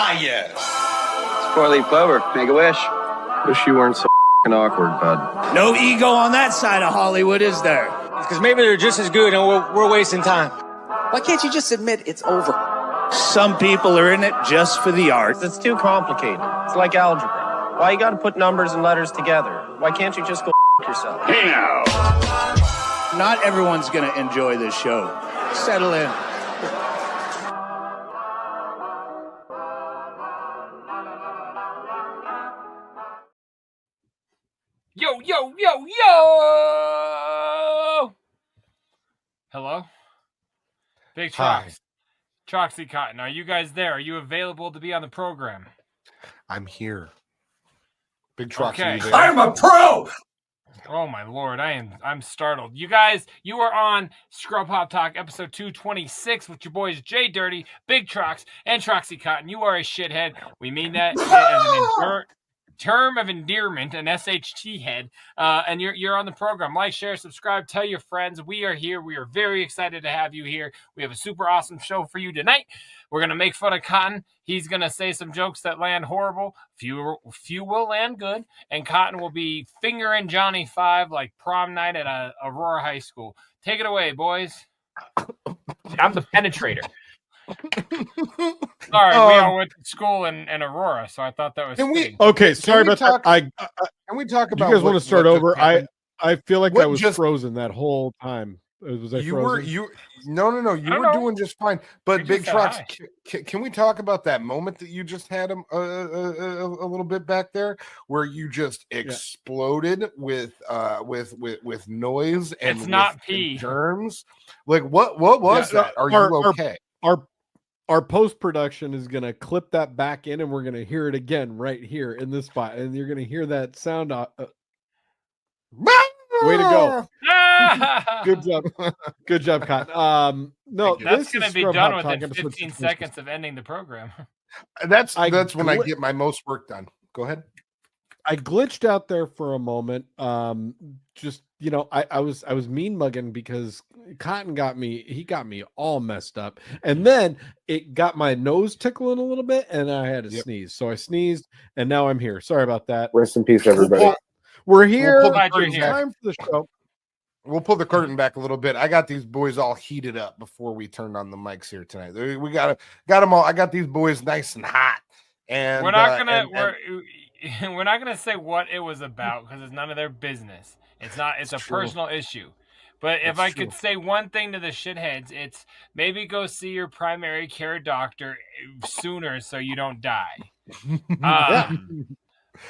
Ah, yes. It's four-leaf clover. Make a wish. Wish you weren't so awkward, bud. No ego on that side of Hollywood, is there? Because maybe they're just as good and we're wasting time. Why can't you just admit it's over? Some people are in it just for the art. It's too complicated. It's like algebra. Why you gotta put numbers and letters together? Why can't you just go yourself? Hey now. Not everyone's going to enjoy this show. Settle in. Yo! Hello? Big Trox. Troxy Cotton, are you guys there? Are you available to be on the program? I'm here. Big Trox, okay. I'm a pro! Oh my lord, I'm startled. You guys, you are on Scrub Hop Talk episode 226 with your boys JDirty, Big Trox, and Troxy Cotton. You are a shithead. We mean that as an term of endearment, an SHT head. And you're on the program. Like, share, subscribe, tell your friends. We are here. We are very excited to have you here. We have a super awesome show for you tonight. We're going to make fun of Cotton. He's going to say some jokes that land horrible. Few will land good. And Cotton will be fingering Johnny 5 like prom night at Aurora High School. Take it away, boys. I'm the penetrator. Sorry, we all went to school in Aurora, so I thought that was. Sorry about that. Can we talk about? You guys want to start over? I feel like I was just frozen that whole time. Was I frozen? No. You were doing just fine. But Big Trox, can we talk about that moment that you just had a little bit back there, where you just exploded with noise and it's not pee germs? Like what was that? Are you okay? Our post-production is going to clip that back in, and we're going to hear it again right here in this spot. And you're going to hear that sound. Way to go. Good job. Good job, Cotton. No, that's going to be done within 15 seconds of ending the program. That's when I get my most work done. Go ahead. I glitched out there for a moment. Just, I was mean mugging because Cotton got me all messed up. And then it got my nose tickling a little bit and I had to sneeze. So I sneezed and now I'm here. Sorry about that. Rest in peace, everybody. We're here. Time for the show. We'll pull the curtain back a little bit. I got these boys all heated up before we turned on the mics here tonight. We got them all. I got these boys nice and hot. And we're not gonna say what it was about because it's none of their business. It's a personal issue. But if I could say one thing to the shitheads, it's maybe go see your primary care doctor sooner so you don't die.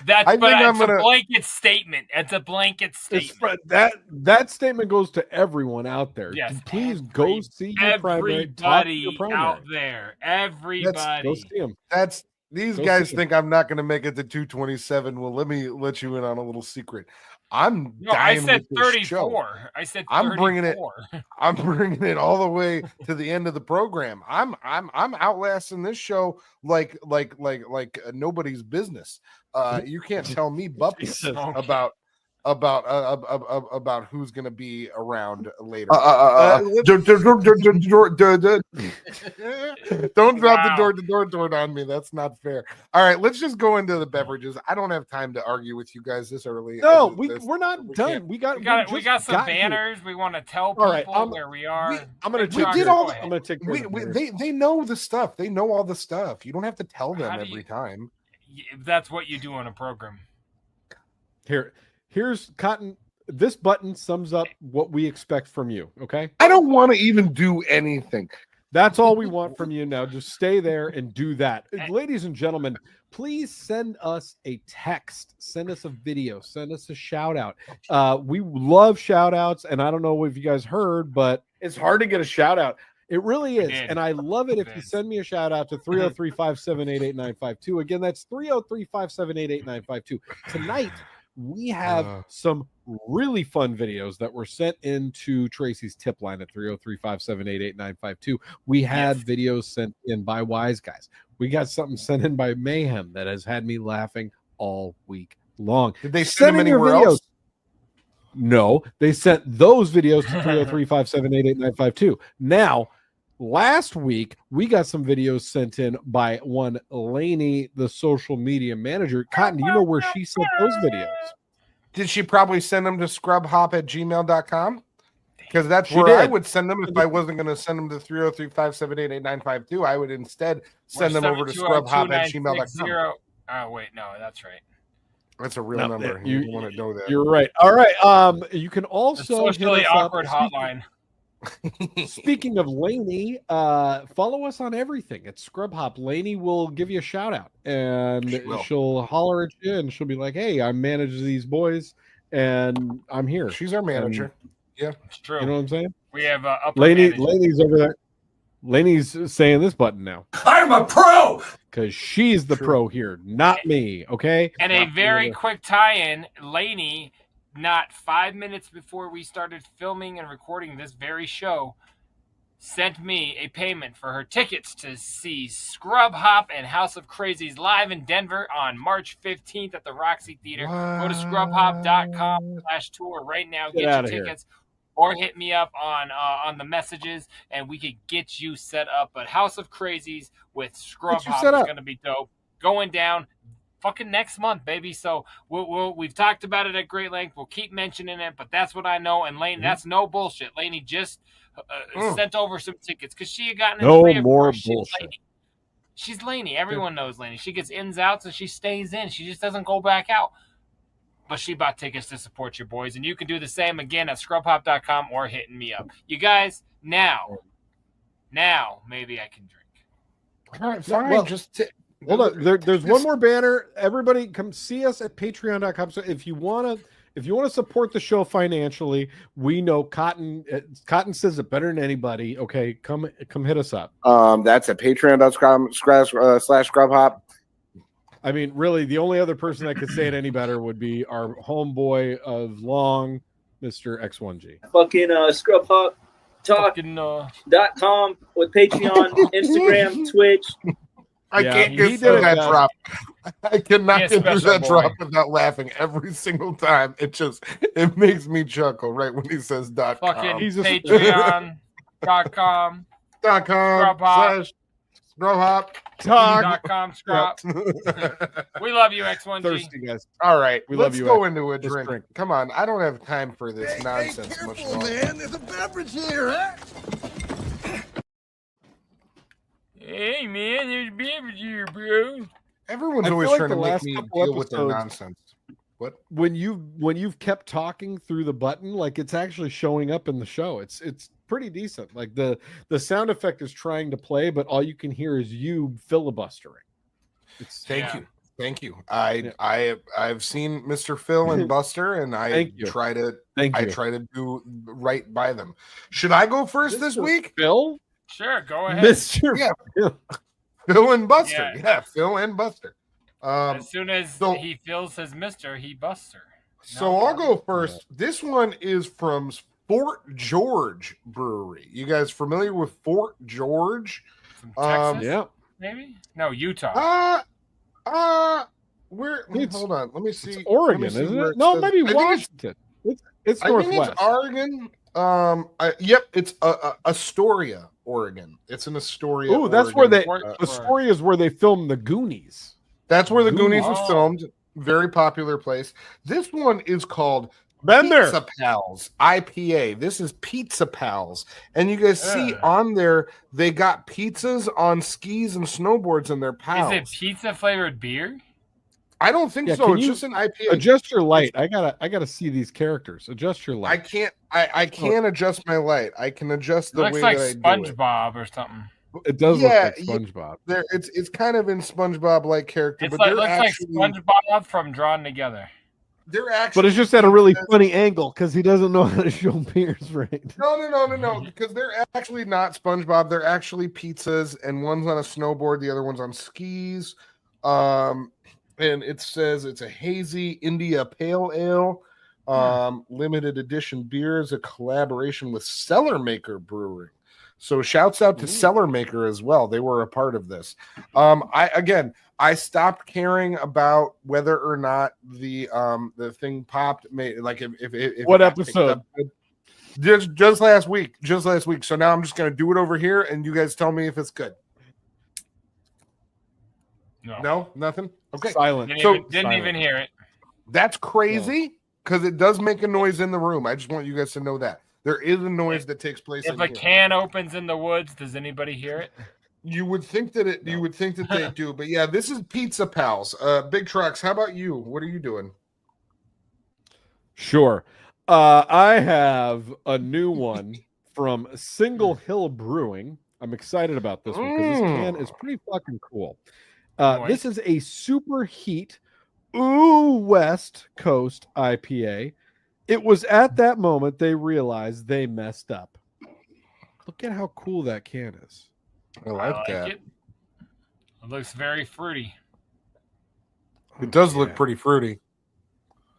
That's a blanket statement. It's a blanket statement. That statement goes to everyone out there. Yes, please go see your primary. Everybody out there. Everybody. Go see him. These guys think I'm not going to make it to 227. Well, let me let you in on a little secret. I said 34. I said 34. I'm bringing it all the way to the end of the program. I'm outlasting this show like nobody's business. You can't tell me bumpers about who's going to be around later. Don't drop the door on me. That's not fair. All right, let's just go into the beverages. I don't have time to argue with you guys this early. No, we're not done. We got some banners. We want to tell people where we are. They know the stuff. They know all the stuff. You don't have to tell them every time. That's what you do on a program. Here's Cotton. This button sums up what we expect from you. Okay. I don't want to even do anything. That's all we want from you now. Just stay there and do that. Ladies and gentlemen, please send us a text. Send us a video. Send us a shout out. We love shout outs. And I don't know if you guys heard, but it's hard to get a shout out. It really is. And I love it if you send me a shout out to 303-578-8952. Again, that's 303-578-8952. Tonight, we have some really fun videos that were sent into Tracy's tip line at 303-578-8952. We had videos sent in by Wise Guys. We got something sent in by Mayhem that has had me laughing all week long. Did they send them anywhere else? No, they sent those videos to 303-578-8952. Now, last week we got some videos sent in by one Lainey, the social media manager. Cotton, do you know where she sent those videos? Did she probably send them to scrubhop@gmail.com? Because that's She where did. I would send them if I wasn't going to send them to 303-578-8952. I would instead send them over to scrubhop@gmail.com. Oh, wait, no, that's right. That's a real number. You want to know that. You're right. All right. You can The also socially hit us awkward up. hotline. Speaking of Lainey, follow us on everything at ScrubHop. Lainey will give you a shout out, and she'll holler at you, and she'll be like, "Hey, I manage these boys, and I'm here." She's our manager. Yeah, it's true. You know what I'm saying? We have upper Lainey's over there. Lainey's saying this button now. I'm a pro. Because she's the pro here, not me. Okay. And a very quick tie-in, Lainey, not 5 minutes before we started filming and recording this very show, sent me a payment for her tickets to see Scrub Hop and House of Crazies live in Denver on March 15th at the Roxy Theater. Go to scrubhop.com/tour right now. Get your tickets. Or hit me up on the messages, and we could get you set up. But House of Crazies with Scrub Hop is going to be dope. Going down fucking next month, baby. So we've talked about it at great length. We'll keep mentioning it, but that's what I know. And Lainey, that's no bullshit. Lainey just sent over some tickets because she had gotten no more bullshit. She's Lainey. Everyone knows Lainey. She gets ins, outs, and she stays in. She just doesn't go back out. But she bought tickets to support your boys, and you can do the same again at scrubhop.com or hitting me up. You guys, now maybe I can drink. All right, fine. Well, hold on. There's one more banner. Everybody, come see us at patreon.com. So if you want to support the show financially, we know Cotton says it better than anybody. Okay, come hit us up. That's at patreon.com/scrubhop. I mean, really, the only other person that could say it any better would be our homeboy of long, Mr. X1G. Fucking scrubhoptalk.com with Patreon, Instagram, Twitch. I can't get through that drop. I cannot get through that drop without laughing every single time. It makes me chuckle right when he says .com. Fucking patreon.com. Scrubhop.com. Scrub. We love you, X1G. Thirsty guys. All right, let's go into a drink. Come on, I don't have time for this nonsense. Hey, careful, man. There's a beverage here, huh? Hey, man, there's a beverage here, bro. Everyone's always trying to make me deal with their nonsense. What? When you've kept talking through the button, like it's actually showing up in the show. It's pretty decent. Like the sound effect is trying to play, but all you can hear is you filibustering. Thank you. I've seen Mr. Phil and Buster, and I try to do right by them. Should I go first this week? Phil? Sure, go ahead. Phil and Buster. Yeah, Phil and Buster. As soon as he feels his Mr., he busts her. So I'll go first. This one is from Fort George Brewery. You guys familiar with Fort George? From Texas? Maybe? No, Utah. Hold on. Let me see. It's Oregon, isn't it? No, maybe Washington. It's Northwest. I think it's Oregon. It's Astoria, Oregon. It's in Astoria. Oh, that's Oregon. where Astoria is where they filmed the Goonies. That's where the Goonies was filmed. Very popular place. This one is called Pizza Pals IPA. This is Pizza Pals. And you guys see on there, they got pizzas on skis and snowboards in their pals. Is it pizza flavored beer? I don't think so. It's just an IPA. Adjust your light. I gotta see these characters. Adjust your light. I can't adjust my light. I can adjust the way like that I do it. SpongeBob or something. It does look like SpongeBob. It's kind of in SpongeBob-like character, It but looks like SpongeBob from Drawn Together. They're actually, but it's just at a really funny angle because he doesn't know how to show beers right. No, because they're actually not SpongeBob. They're actually pizzas, and one's on a snowboard, the other one's on skis. And it says it's a hazy India Pale Ale. Limited edition beer is a collaboration with Cellar Maker Brewing. So shouts out to Cellar Maker as well. They were a part of this. I stopped caring about whether or not the thing popped. If what episode? Just last week. So now I'm just gonna do it over here, and you guys tell me if it's good. No, nothing. Okay, silent. Didn't even hear it. That's crazy because it does make a noise in the room. I just want you guys to know that there is a noise that takes place. If a can opens in the woods, does anybody hear it? You would think that you would think that they do, but yeah, this is Pizza Pals. Big Trox, how about you? What are you doing? Sure. I have a new one from Single Hill Brewing. I'm excited about this one because this can is pretty fucking cool. This is a super heat West Coast IPA. It was at that moment they realized they messed up. Look at how cool that can is. I like that. It looks very fruity. It does look pretty fruity.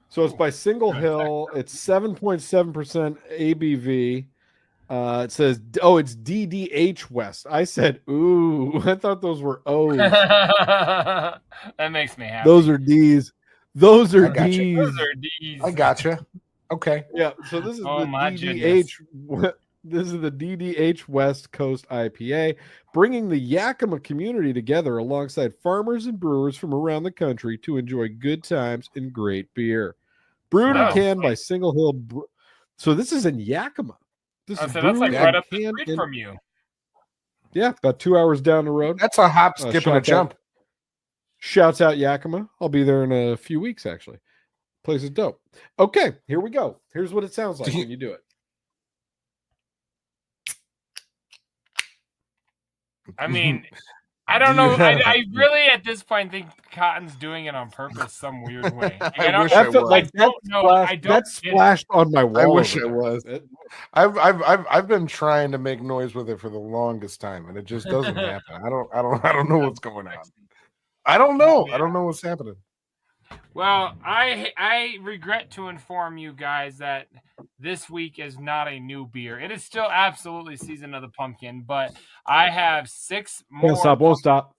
So it's by Single Hill. It's 7.7% ABV. It says, it's DDH West. I said, ooh, I thought those were O's. That makes me happy. Those are D's. Those are D's. Those are D's. I gotcha. Okay. Yeah. So this is the DDH. This is the DDH West Coast IPA, bringing the Yakima community together alongside farmers and brewers from around the country to enjoy good times and great beer. Brewed and canned by Single Hill. So this is in Yakima. That's like right up the street from you. Yeah, about 2 hours down the road. That's a hop, skip, and a jump. Shouts out Yakima. I'll be there in a few weeks, actually. Place is dope. Okay, here we go. Here's what it sounds like when you do it. I mean, I don't know. I really, at this point, think Cotton's doing it on purpose, some weird way. That splashed on my wall. I wish it was. I've been trying to make noise with it for the longest time, and it just doesn't happen. I don't know what's going on. I don't know. I don't know what's happening. Well, I regret to inform you guys that this week is not a new beer. It is still absolutely Season of the Pumpkin, but I have 6 more. Won't stop.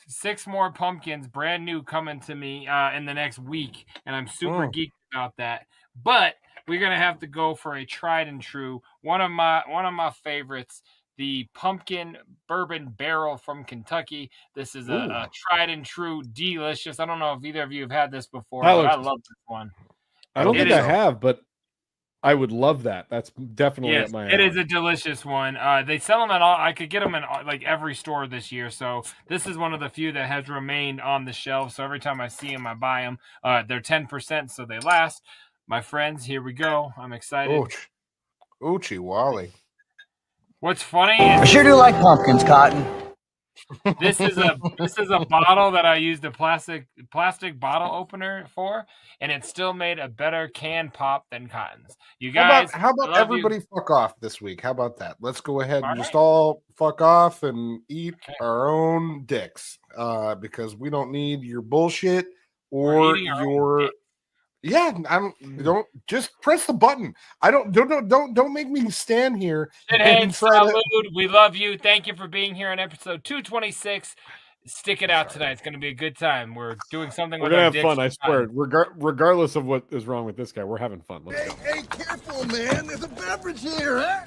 6 more pumpkins, brand new, coming to me in the next week, and I'm super geeked about that. But we're gonna have to go for a tried and true, one of my favorites. The Pumpkin Bourbon Barrel from Kentucky. This is a tried and true, delicious. I don't know if either of you have had this before, but I love this one. I don't think I have, but I would love that. That's definitely at my. It is a delicious one. They sell them at all. I could get them in like every store this year. So this is one of the few that has remained on the shelf. So every time I see them, I buy them. They're 10%, so they last. My friends, here we go. I'm excited. Oochie Wally. What's funny is I sure do like pumpkins, Cotton. This is a bottle that I used a plastic bottle opener for, and it still made a better can pop than Cotton's. You guys, how about everybody fuck off this week? How about that? Let's go ahead and just all fuck off and eat our own dicks, because we don't need your bullshit or your. Yeah, don't just press the button. Don't make me stand here. We love you. Thank you for being here on episode 226. Stick it out tonight. It's going to be a good time. We're doing something. We're going to have fun. I swear. Regardless of what is wrong with this guy, we're having fun. Let's go. Hey, careful, man. There's a beverage here, huh?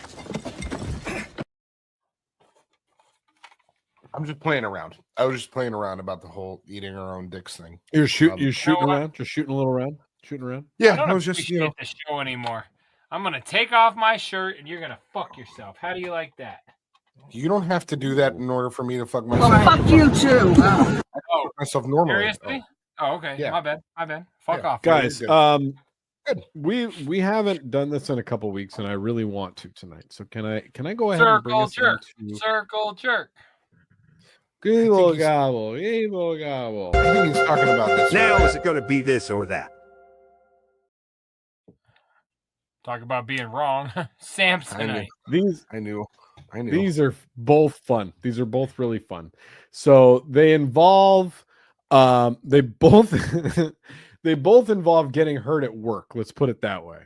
I'm just playing around. I was just playing around about the whole eating our own dicks thing. You're shooting around, just shooting a little around. Shooting around? Yeah, I was just the show anymore. I'm gonna take off my shirt and you're gonna fuck yourself. How do you like that? You don't have to do that in order for me to fuck myself. Well, fuck you too. I fuck myself normally. Seriously? Oh, okay. Yeah. My bad. Fuck off, guys. We haven't done this in a couple weeks, and I really want to tonight. So can I go ahead and bring us Circle jerk. Evil gobble. I think he's talking about this. Now is it going to be this or that? Talk about being wrong. Samsonite. I knew. These are both fun. These are both really fun. So they involve they both involve getting hurt at work. Let's put it that way.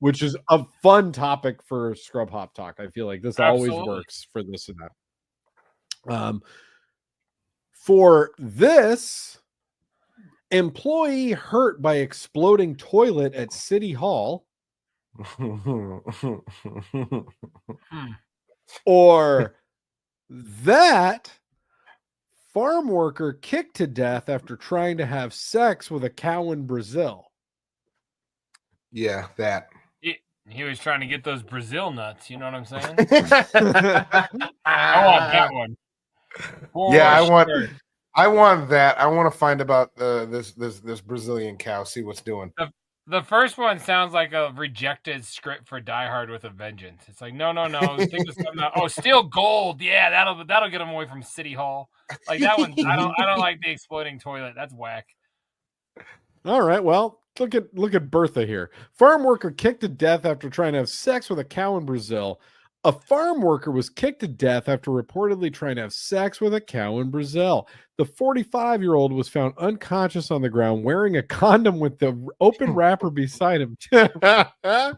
Which is a fun topic for Scrub Hop Talk. I feel like this always works for this and that. For this, employee hurt by exploding toilet at City Hall. Or that farm worker kicked to death after trying to have sex with a cow in Brazil. Yeah, that. He was trying to get those Brazil nuts. You know what I'm saying? I want that one. Yeah, I want that. I want to find about this Brazilian cow. See what's doing. The first one sounds like a rejected script for Die Hard with a Vengeance. It's like no. Think of something else. Oh, steal gold. Yeah, that'll get him away from City Hall. Like that one. I don't like the exploding toilet. That's whack. All right, well, look at Bertha here. Farm worker kicked to death after trying to have sex with a cow in Brazil. A farm worker was kicked to death after reportedly trying to have sex with a cow in Brazil. The 45-year-old was found unconscious on the ground wearing a condom with the open wrapper beside him.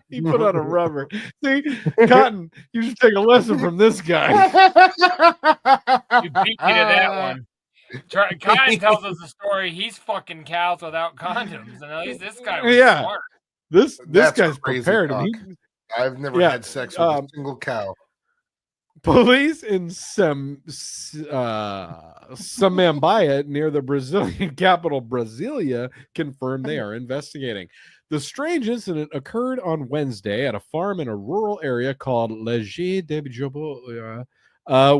He put on a rubber. See, Cotton, you should take a lesson from this guy. You beat me to that one. Cotton tells us a story. He's fucking cows without condoms, and at least this guy was smart. This guy's prepared. I've never had sex with a single cow. Police in Samambaia, near the Brazilian capital Brasilia, confirmed they are investigating. The strange incident occurred on Wednesday at a farm in a rural area called JDirty,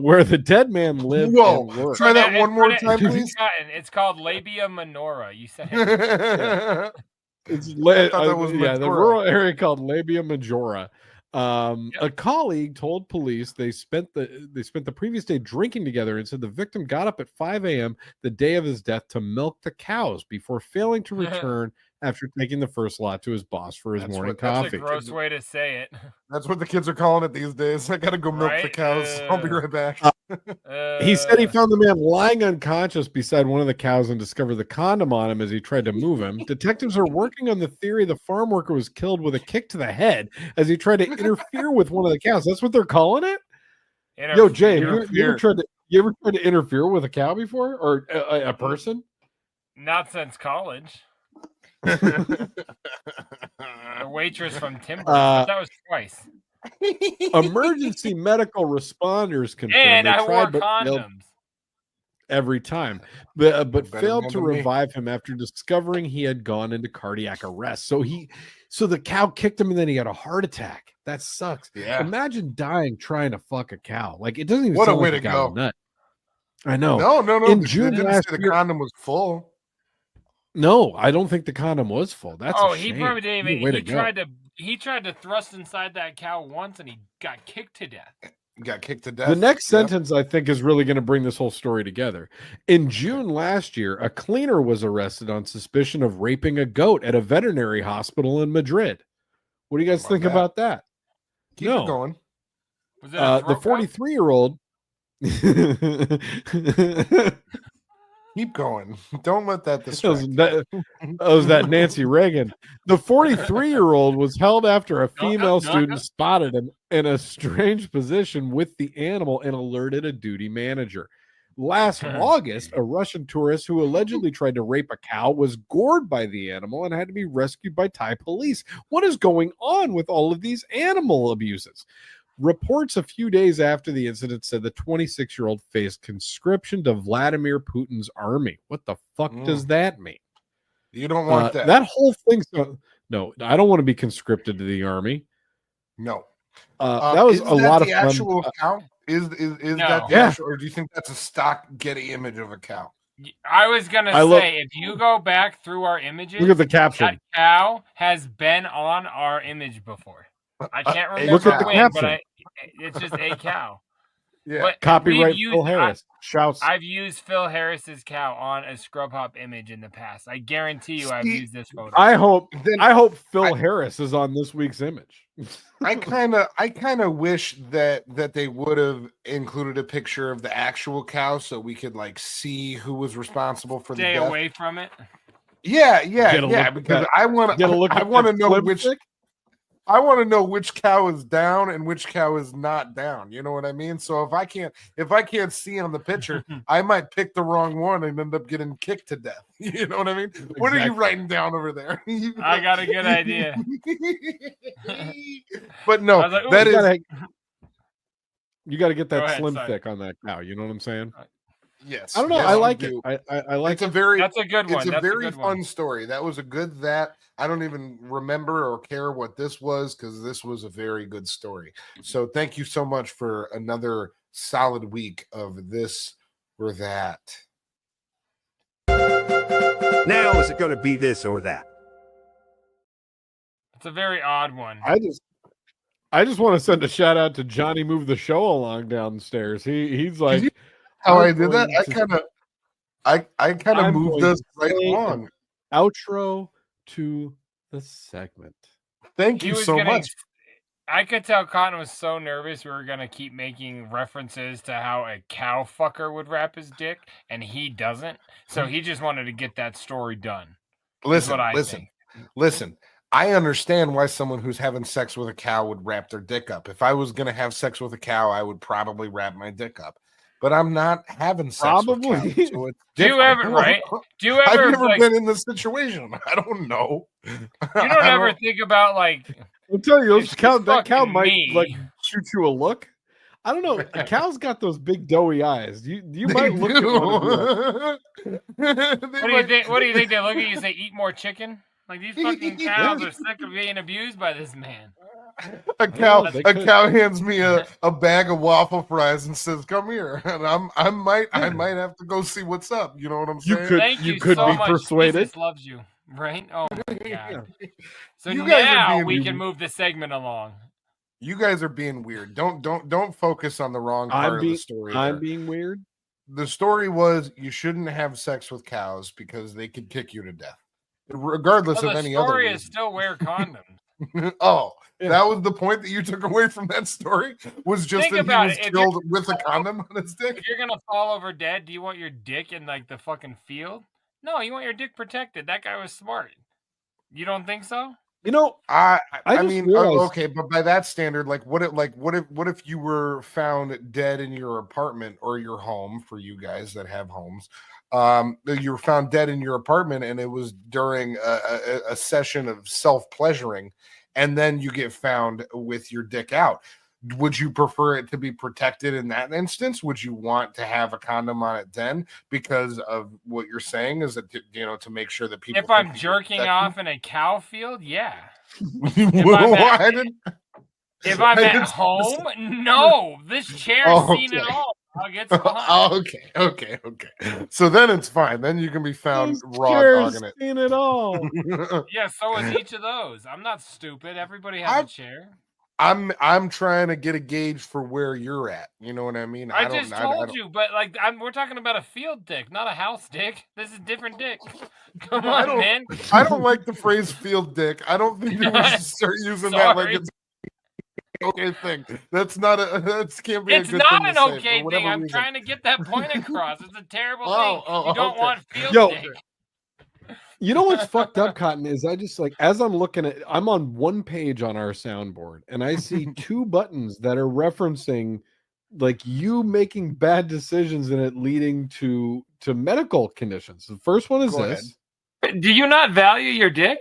where the dead man lived. Whoa! Try that one more time, please. It's called labia minora. You said it. It's the rural area called Labia Majora. A colleague told police they spent the previous day drinking together and said the victim got up at 5 a.m. the day of his death to milk the cows before failing to return after taking the first lot to his boss for his morning coffee. That's a gross way to say it. That's what the kids are calling it these days. I gotta go milk the cows. I'll be right back. He said he found the man lying unconscious beside one of the cows and discovered the condom on him as he tried to move him. Detectives are working on the theory the farm worker was killed with a kick to the head as he tried to interfere with one of the cows. That's what they're calling it? Yo, Jay, you ever tried to interfere with a cow before? Or a person? Not since college. The waitress from Timber. That was twice. Emergency medical responders confirmed and they I wore tried but condoms every time, but failed to revive him after discovering he had gone into cardiac arrest. So the cow kicked him and then he had a heart attack. That sucks. Yeah. Imagine dying trying to fuck a cow. Like it doesn't even. What sound a way like to go! Nut. I know. No. In June last the year, condom was full. No, I don't think the condom was full. That's he probably didn't even. He tried to thrust inside that cow once and he got kicked to death. The next sentence, I think, is really going to bring this whole story together. In June last year, a cleaner was arrested on suspicion of raping a goat at a veterinary hospital in Madrid. What do you guys think about that? Keep it going. Was it the 43-year-old. Keep going. Don't let that distract. That Nancy Reagan. The 43-year-old was held after a female student spotted him in a strange position with the animal and alerted a duty manager. Last August, a Russian tourist who allegedly tried to rape a cow was gored by the animal and had to be rescued by Thai police. What is going on with all of these animal abuses? Reports a few days after the incident said the 26-year-old faced conscription to Vladimir Putin's army. What the fuck does that mean? You don't want that. That whole thing. No, I don't want to be conscripted to the army. No. That was a lot of fun. Actual cow? Is that the actual, or do you think that's a stock Getty image of a cow? I was gonna say, if you go back through our images, look at the caption. That cow has been on our image before. I can't remember look at the caption. but it's just a cow. Yeah. But copyright Phil Harris. Shouts. I've used Phil Harris's cow on a Scrub Hop image in the past. I guarantee you, I've used this photo. I hope Phil Harris is on this week's image. I kind of wish that they would have included a picture of the actual cow so we could like see who was responsible for the death. Stay away from it. Yeah, because I want to know which. I want to know which cow is down and which cow is not down. You know what I mean? So if I can't see on the picture, I might pick the wrong one and end up getting kicked to death. You know what I mean? Exactly. What are you writing down over there? I got a good idea. But no, like, that is. You got to get that slim thick on that cow. You know what I'm saying? Yes. I don't know. Yes, I like it. I like. That's a good one. It's a very fun one. Story. That was a good. I don't even remember or care what this was because this was a very good story. So thank you so much for another solid week of this or that. Now is it going to be this or that? It's a very odd one. I just want to send a shout out to Johnny Move the Show along downstairs. He's like, how I did that? I kind of moved us right along. Outro to the segment. Thank you so much. I could tell Cotton was so nervous we were going to keep making references to how a cow fucker would wrap his dick, and he doesn't. So he just wanted to get that story done. Listen. I understand why someone who's having sex with a cow would wrap their dick up. If I was going to have sex with a cow, I would probably wrap my dick up. But I'm not having sex with cows. So Do you ever I've never been in this situation. I don't know. You don't ever think about like. I'll tell you, that cow might like shoot you a look. I don't know. The cow's got those big doughy eyes. You might look at one. What do you think they look at you and say, "Eat more chicken"? Like these fucking cows are sick of being abused by this man. A cow hands me a bag of waffle fries and says, "Come here," and I might have to go see what's up. You know what I'm saying? You could so be much. persuaded. Jesus loves you, right? Oh my god! So now we can move the segment along. You guys are being weird. Don't focus on the wrong part of the story. I'm being weird. The story was you shouldn't have sex with cows because they could kick you to death, regardless of any other reason. The story is still wear condoms. Oh. Yeah. That was the point that you took away from that story? Was just that he was killed with a condom on his dick? If you're going to fall over dead, do you want your dick in like the fucking field? No, you want your dick protected. That guy was smart. You don't think so? You know, I mean, okay, but by that standard, what if you were found dead in your apartment or your home, for you guys that have homes? You were found dead in your apartment and it was during a session of self-pleasuring, and then you get found with your dick out. Would you prefer it to be protected in that instance? Would you want to have a condom on it then? Because of what you're saying is that, to make sure that people. If I'm jerking off in a cow field, yeah. If I'm at home, no. This chair's seen it all. Okay. So then it's fine. Then you can be found raw dogging it. Seen it all. Yeah, so is each of those. I'm not stupid. Everybody has a chair. I'm trying to get a gauge for where you're at. You know what I mean? I just told you, but we're talking about a field dick, not a house dick. This is a different dick. Come on, man. I don't like the phrase field dick. I don't think you should start using that like it's okay thing. That's not that can't be. It's a good not thing an to okay say, thing. I'm trying to get that point across. It's a terrible thing. You don't want field dick. You know what's fucked up, Cotton, is I just as I'm looking at, I'm on one page on our soundboard and I see two buttons that are referencing you making bad decisions and it leading to medical conditions. The first one is Go this. ahead. Do you not value your dick?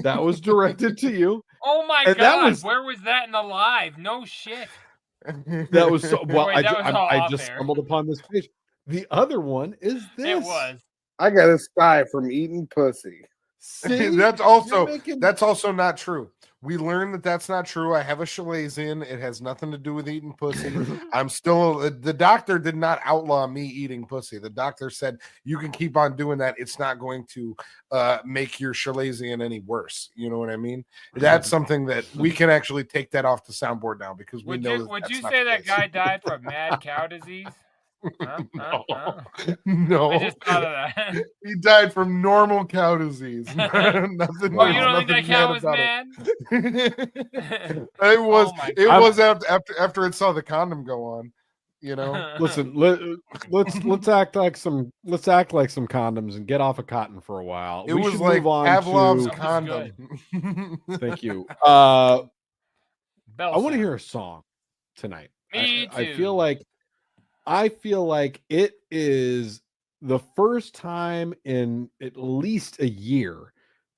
That was directed to you. Oh my God. Where was that in the live? No shit. That was so well. Wait, I just stumbled upon this page. The other one is this. It was. I got a sty from eating pussy. See? That's also not true. We learned that that's not true. I have a Chalazion. It has nothing to do with eating pussy. I'm still the doctor did not outlaw me eating pussy. The doctor said you can keep on doing that. It's not going to make your Chalazion any worse. You know what I mean? That's something that we can actually take that off the soundboard now because we know. Would you say that guy died from mad cow disease? No. I just thought of that. He died from normal cow disease. Nothing. Oh, you don't think that cow was mad? It was. It was after it saw the condom go on. You know. Listen, let's act like some condoms and get off of cotton for a while. It was like Pavlov's condom. Thank you. I Bell want to sound. hear a song tonight. Me I too. feel like it is the first time in at least a year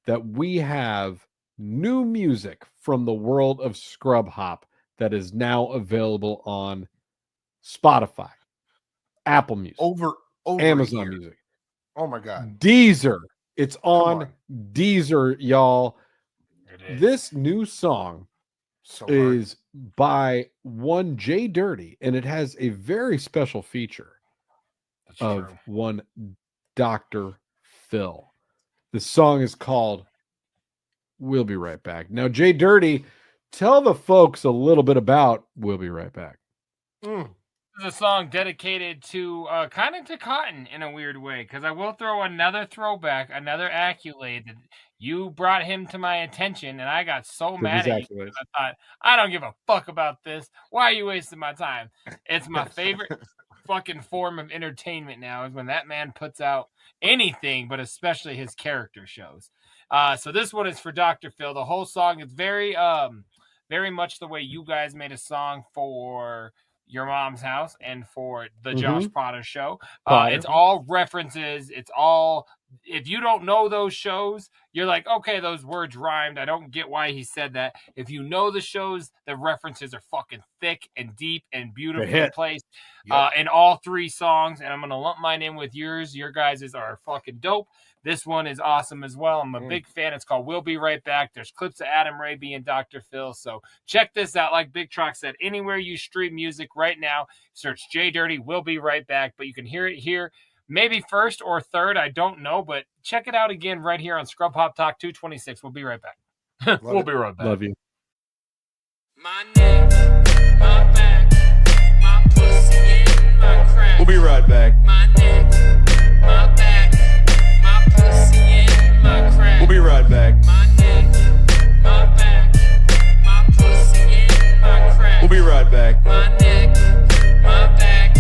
that we have new music from the world of Scrub Hop that is now available on Spotify, Apple Music, over Amazon Music. Oh my God. Deezer. It's on Deezer, y'all. This new song is by one JDirty, and it has a very special feature of one Dr. Phil. The song is called We'll Be Right Back. Now, JDirty, tell the folks a little bit about We'll Be Right Back. This is a song dedicated to kind of to Cotton in a weird way, because I will throw another throwback, another accolade that you brought him to my attention, and I got so mad at you. I thought, I don't give a fuck about this. Why are you wasting my time? It's my favorite fucking form of entertainment now is when that man puts out anything, but especially his character shows. So this one is for Dr. Phil. The whole song is very much the way you guys made a song for Your Mom's House and for the Josh Potter show. It's all references. It's all, if you don't know those shows, you're like, okay, those words rhymed. I don't get why he said that. If you know the shows, the references are fucking thick and deep and beautifully placed in all three songs. And I'm going to lump mine in with yours. Your guys' are fucking dope. This one is awesome as well. I'm a big fan. It's called We'll Be Right Back. There's clips of Adam Ray being Dr. Phil. So check this out. Like Big Trox said, anywhere you stream music right now, search JDirty, We'll Be Right Back. But you can hear it here, maybe first or third. I don't know. But check it out again right here on Scrub Hop Talk 226. We'll be right back. We'll be right back. Love you. My neck, my back, my pussy and my crack. We'll be right back. My neck, my back, my pussy and my crack. We'll be right back. My neck, my back, my pussy and my crack. We'll be right back. My neck, my back,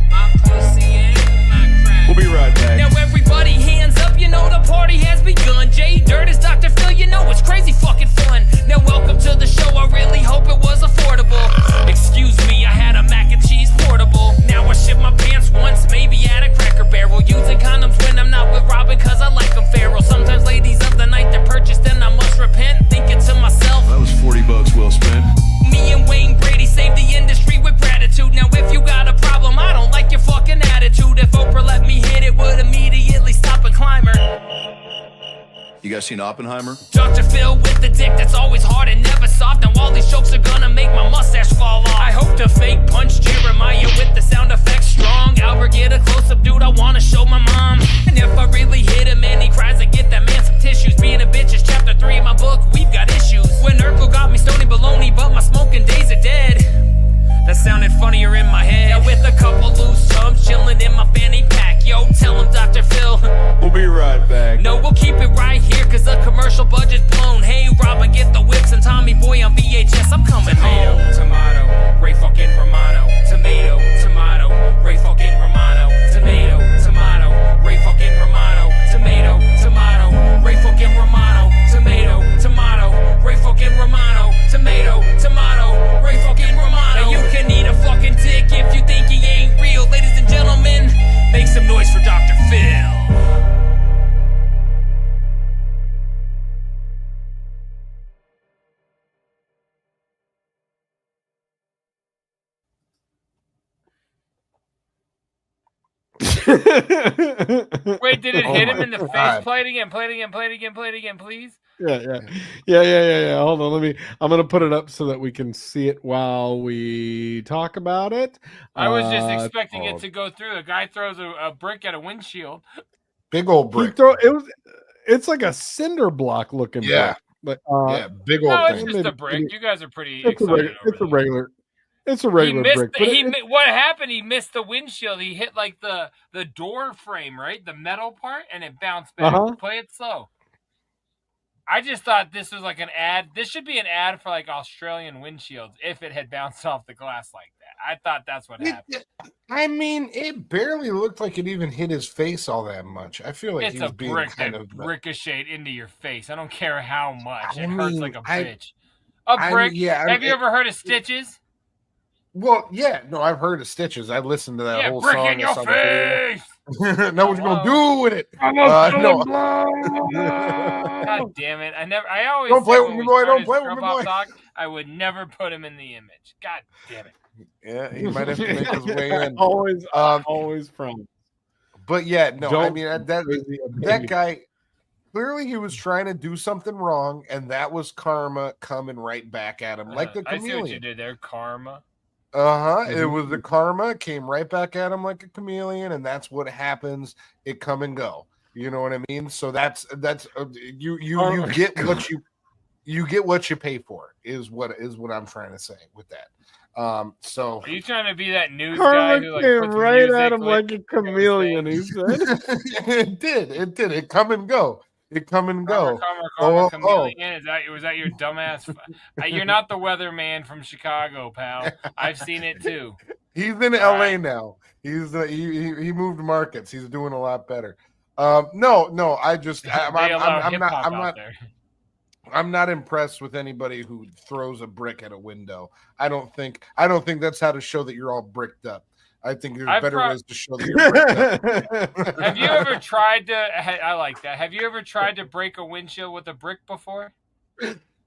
my pussy and my crack. We'll be right back. Now everybody hands up, you know the party has begun. JDirty is Dr. Phil, you know it's crazy fucking fun. Now welcome to the show, I really hope it was affordable. Excuse me, I had a mac and cheese portable. Now I shit my pants once, maybe at a Cracker Barrel. Using condoms when I'm not with Robin, cause I like them feral. Sometimes ladies of the night that purchase, then I must repent. Thinking to myself, That was $40 well spent. me and Wayne Brady saved the industry with gratitude. Now if you got a problem, I don't like your fucking attitude. If Oprah let me hit it, would immediately stop a climber. You guys seen Oppenheimer? Dr. Phil with the dick that's always hard and never soft. Now all these jokes are gonna make my mustache fall off. I hope to fake punch Jeremiah with the sound effects strong. Albert, get a close-up, dude, I wanna show my mom. And if I really hit him and he cries, I get that man some tissues. Being a bitch is chapter 3 of my book, we've got issues. When Urkel got me stony baloney, but my smoking days are dead. That sounded funnier in my head. Now with a couple loose tubs chilling in my fanny pack. Yo, tell him Dr. Phil, We'll be right back. no, we'll keep it right here, cause the commercial budget's blown. Hey, Robin, get the whips and Tommy Boy on VHS, I'm coming home. Tomato, Ray fucking Romano. Tomato, tomato, Ray fucking Romano. Tomato, tomato, Ray fucking Romano. Tomato, tomato, Ray fucking Romano. Tomato, tomato, Ray fucking Romano. Tomato, tomato, Ray fucking Romano. Now you can eat a fucking dick if you think he ain't real. Ladies and gentlemen, make some noise for Dr. Phil. Wait, did it hit him in the face? God. Play it again, please. Yeah. Hold on, I'm gonna put it up so that we can see it while we talk about it. I was just expecting it to go through. The guy throws a brick at a windshield. Big old brick. It's like a cinder block looking Yeah. brick. Yeah, big old No, it's thing. just a brick. You guys are pretty It's a excited regular. It's a He regular missed. brick. But What happened? He missed the windshield. He hit like the door frame, right, the metal part, and it bounced back. Play it slow. I just thought this was like an ad. This should be an ad for like Australian windshields if it had bounced off the glass like that. I thought that's what happened. I mean, it barely looked like it even hit his face all that much. I feel like It's he was a being brick kind that of ricocheted into your face. I don't care how much. It hurts mean, like a bitch. A brick? Have you ever heard of Stitches? Well, yeah. No, I've heard of Stitches. I listened to that whole brick song. in your face! Know what you gonna do with it? God damn it! I always don't play say with when me, we boy. started Don't play with me, Scrub Off boy. Talk, I would never put him in the image. God damn it! Yeah, he might have to make his way in. always from. But yeah, no, I Don't mean that guy. Clearly, he was trying to do something wrong, and that was karma coming right back at him, like the I see what you chameleon. did there, karma. It was the karma came right back at him like a chameleon, and that's what happens. It come and go. You know what I mean? So that's you get what you get what you pay for is what I'm trying to say with that. So Are you trying to be that news Karma guy who like came puts right music at him with like a chameleon. He said, it did. It come and go. It come and go. Karma, chameleon. Was that your dumbass? You're not the weatherman from Chicago, pal. I've seen it too. He's in LA now. He moved markets. He's doing a lot better. No. I'm not impressed with anybody who throws a brick at a window. I don't think that's how to show that you're all bricked up. I think there's better ways to show that you're bricked up. Have you ever tried to? I like that. Have you ever tried to break a windshield with a brick before?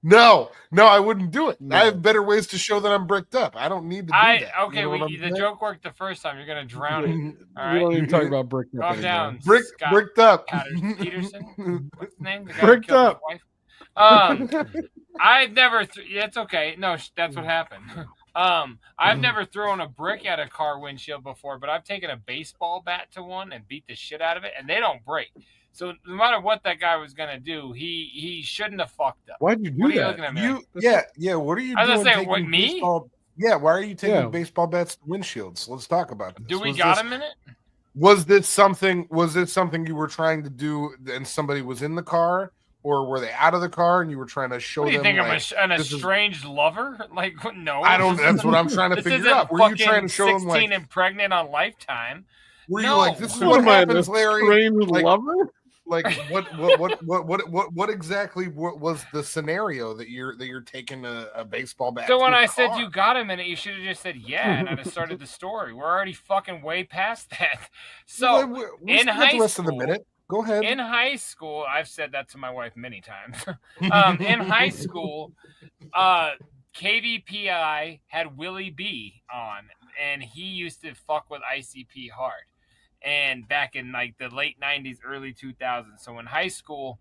No, I wouldn't do it. No. I have better ways to show that I'm bricked up. I don't need to do that. Okay, you know the joke worked the first time. You're gonna drown it. All right? We don't even talk about bricked up. Calm down. Bricked up. Peterson. What's his name? The guy bricked up. I've never. It's okay. No, that's what happened. I've never thrown a brick at a car windshield before, but I've taken a baseball bat to one and beat the shit out of it, and they don't break. So no matter what that guy was gonna do, he shouldn't have fucked up. Why'd you do that? Yeah. What are you doing? I was gonna say, what, me? Baseball, yeah. Why are you taking baseball bats to windshields? Let's talk about this. Do we got him in it? Was this something you were trying to do, and somebody was in the car? Or were they out of the car and you were trying to show them? Do you think I'm an estranged lover? Like, no. I don't. That's what I'm trying to figure out. Were you trying to show them 16 and pregnant on Lifetime? Were you like, this is what happens, Larry? Estranged lover? Like what exactly was the scenario that you're taking a baseball bat? So when I said you got him in it, you should have just said yeah, and I'd have started the story. We're already fucking way past that. So in high school. Go ahead. In high school, I've said that to my wife many times. In high school, KVPI had Willie B on, and he used to fuck with ICP hard. And back in like the late 90s, early 2000s. So in high school,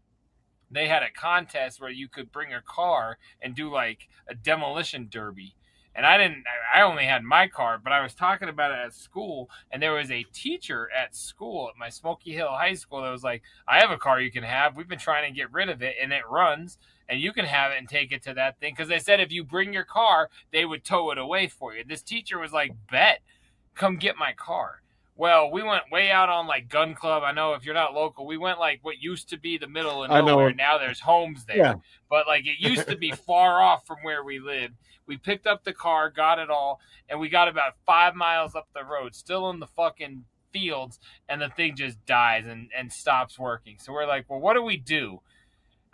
they had a contest where you could bring a car and do like a demolition derby. And I only had my car, but I was talking about it at school, and there was a teacher at school at my Smoky Hill High School that was like, I have a car you can have. We've been trying to get rid of it, and it runs, and you can have it and take it to that thing. Because they said if you bring your car, they would tow it away for you. This teacher was like, bet, come get my car. Well, we went way out on like Gun Club. I know if you're not local, we went like what used to be the middle of nowhere. Now there's homes there. Yeah. But like it used to be far off from where we lived. We picked up the car, got it all, and we got about 5 miles up the road, still in the fucking fields, and the thing just dies and stops working. So we're like, well, what do we do?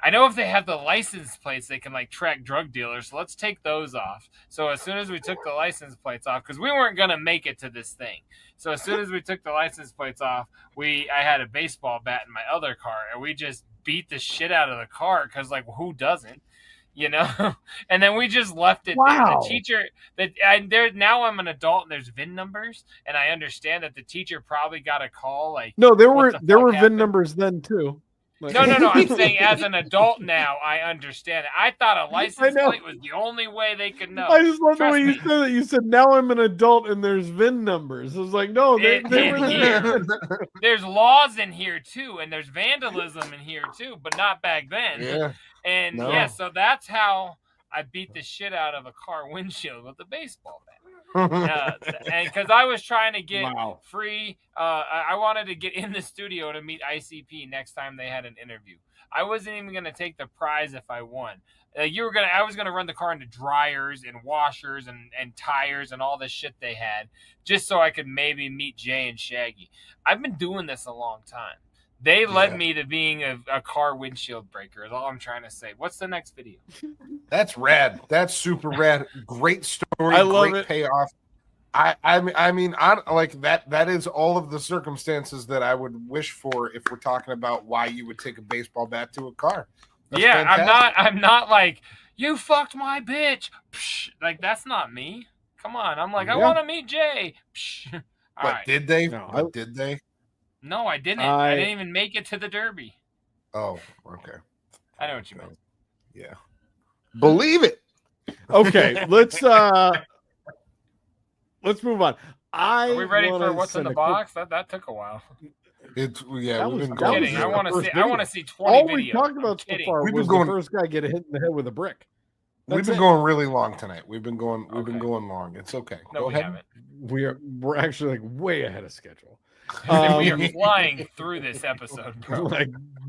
I know if they have the license plates, they can like track drug dealers. So let's take those off. So as soon as we took the license plates off, because we weren't going to make it to this thing. So as soon as we took the license plates off, I had a baseball bat in my other car, and we just beat the shit out of the car because like, who doesn't? You know, and then we just left it there. The teacher now I'm an adult and there's VIN numbers, and I understand that the teacher probably got a call. Like, no, there were VIN numbers then too. Like, no. I'm saying as an adult now, I understand it. I thought a license plate was the only way they could know. I just love the way you said that. You said now I'm an adult and there's VIN numbers. I was like, no, they were there. There's laws in here too, and there's vandalism in here too, but not back then. Yeah. And so that's how I beat the shit out of a car windshield with a baseball bat. And because I was trying to get Wow. free, I wanted to get in the studio to meet ICP next time they had an interview. I wasn't even going to take the prize if I won. I was gonna run the car into dryers and washers and tires and all this shit they had, just so I could maybe meet Jay and Shaggy. I've been doing this a long time. They led me to being a car windshield breaker. Is all I'm trying to say. What's the next video? That's rad. That's super rad. Great story. I love great it. payoff. I mean, like that. That is all of the circumstances that I would wish for if we're talking about why you would take a baseball bat to a car. That's fantastic. I'm not like, you fucked my bitch. Psh, like, that's not me. Come on. I'm like, I want to meet Jay. Psh. But did they? No, did they? No, I didn't. I didn't even make it to the Derby. Oh, okay. I know what you mean. Yeah. Believe it. Okay, let's move on. Are we ready for what's in the box? That took a while. We've been kidding. I want to see 20 All videos. we talked about so far was the first guy get hit in the head with a brick. We've been going really long tonight. We've been going long. It's okay. No, Go we ahead. haven't. We're actually like way ahead of schedule. We are flying through this episode, bro.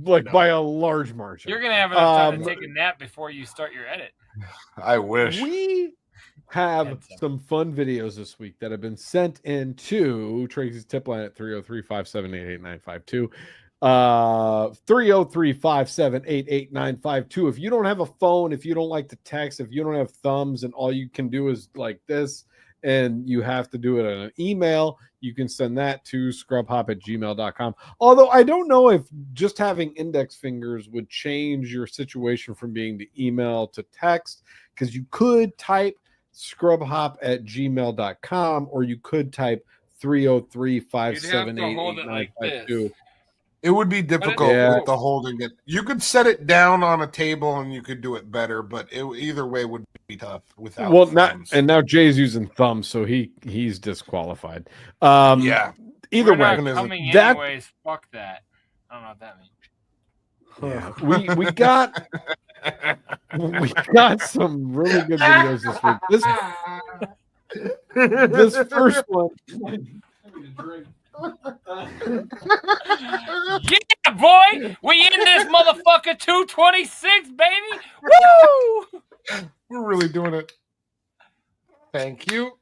Like by a large margin. You're gonna have enough time to take a nap before you start your edit. I wish. We have some fun videos this week that have been sent in to Tracy's tip line at 303-578-8952. 303-578-8952. If you don't have a phone, if you don't like to text, if you don't have thumbs and all you can do is like this and you have to do it on an email, you can send that to scrubhop@gmail.com. Although I don't know if just having index fingers would change your situation from being to email to text, because you could type scrubhop@gmail.com or you could type 303-578-8952. It would be difficult with the holding it. You could set it down on a table and you could do it better, but either way would be tough without. Well, thumbs. now Jay's using thumbs, so he's disqualified. Yeah. Either We're way, not coming anyways. Fuck that. I don't know what that means. Yeah, we got some really good videos this week. This first one. Yeah, boy, we in this motherfucker 226, baby. Woo! We're really doing it. Thank you.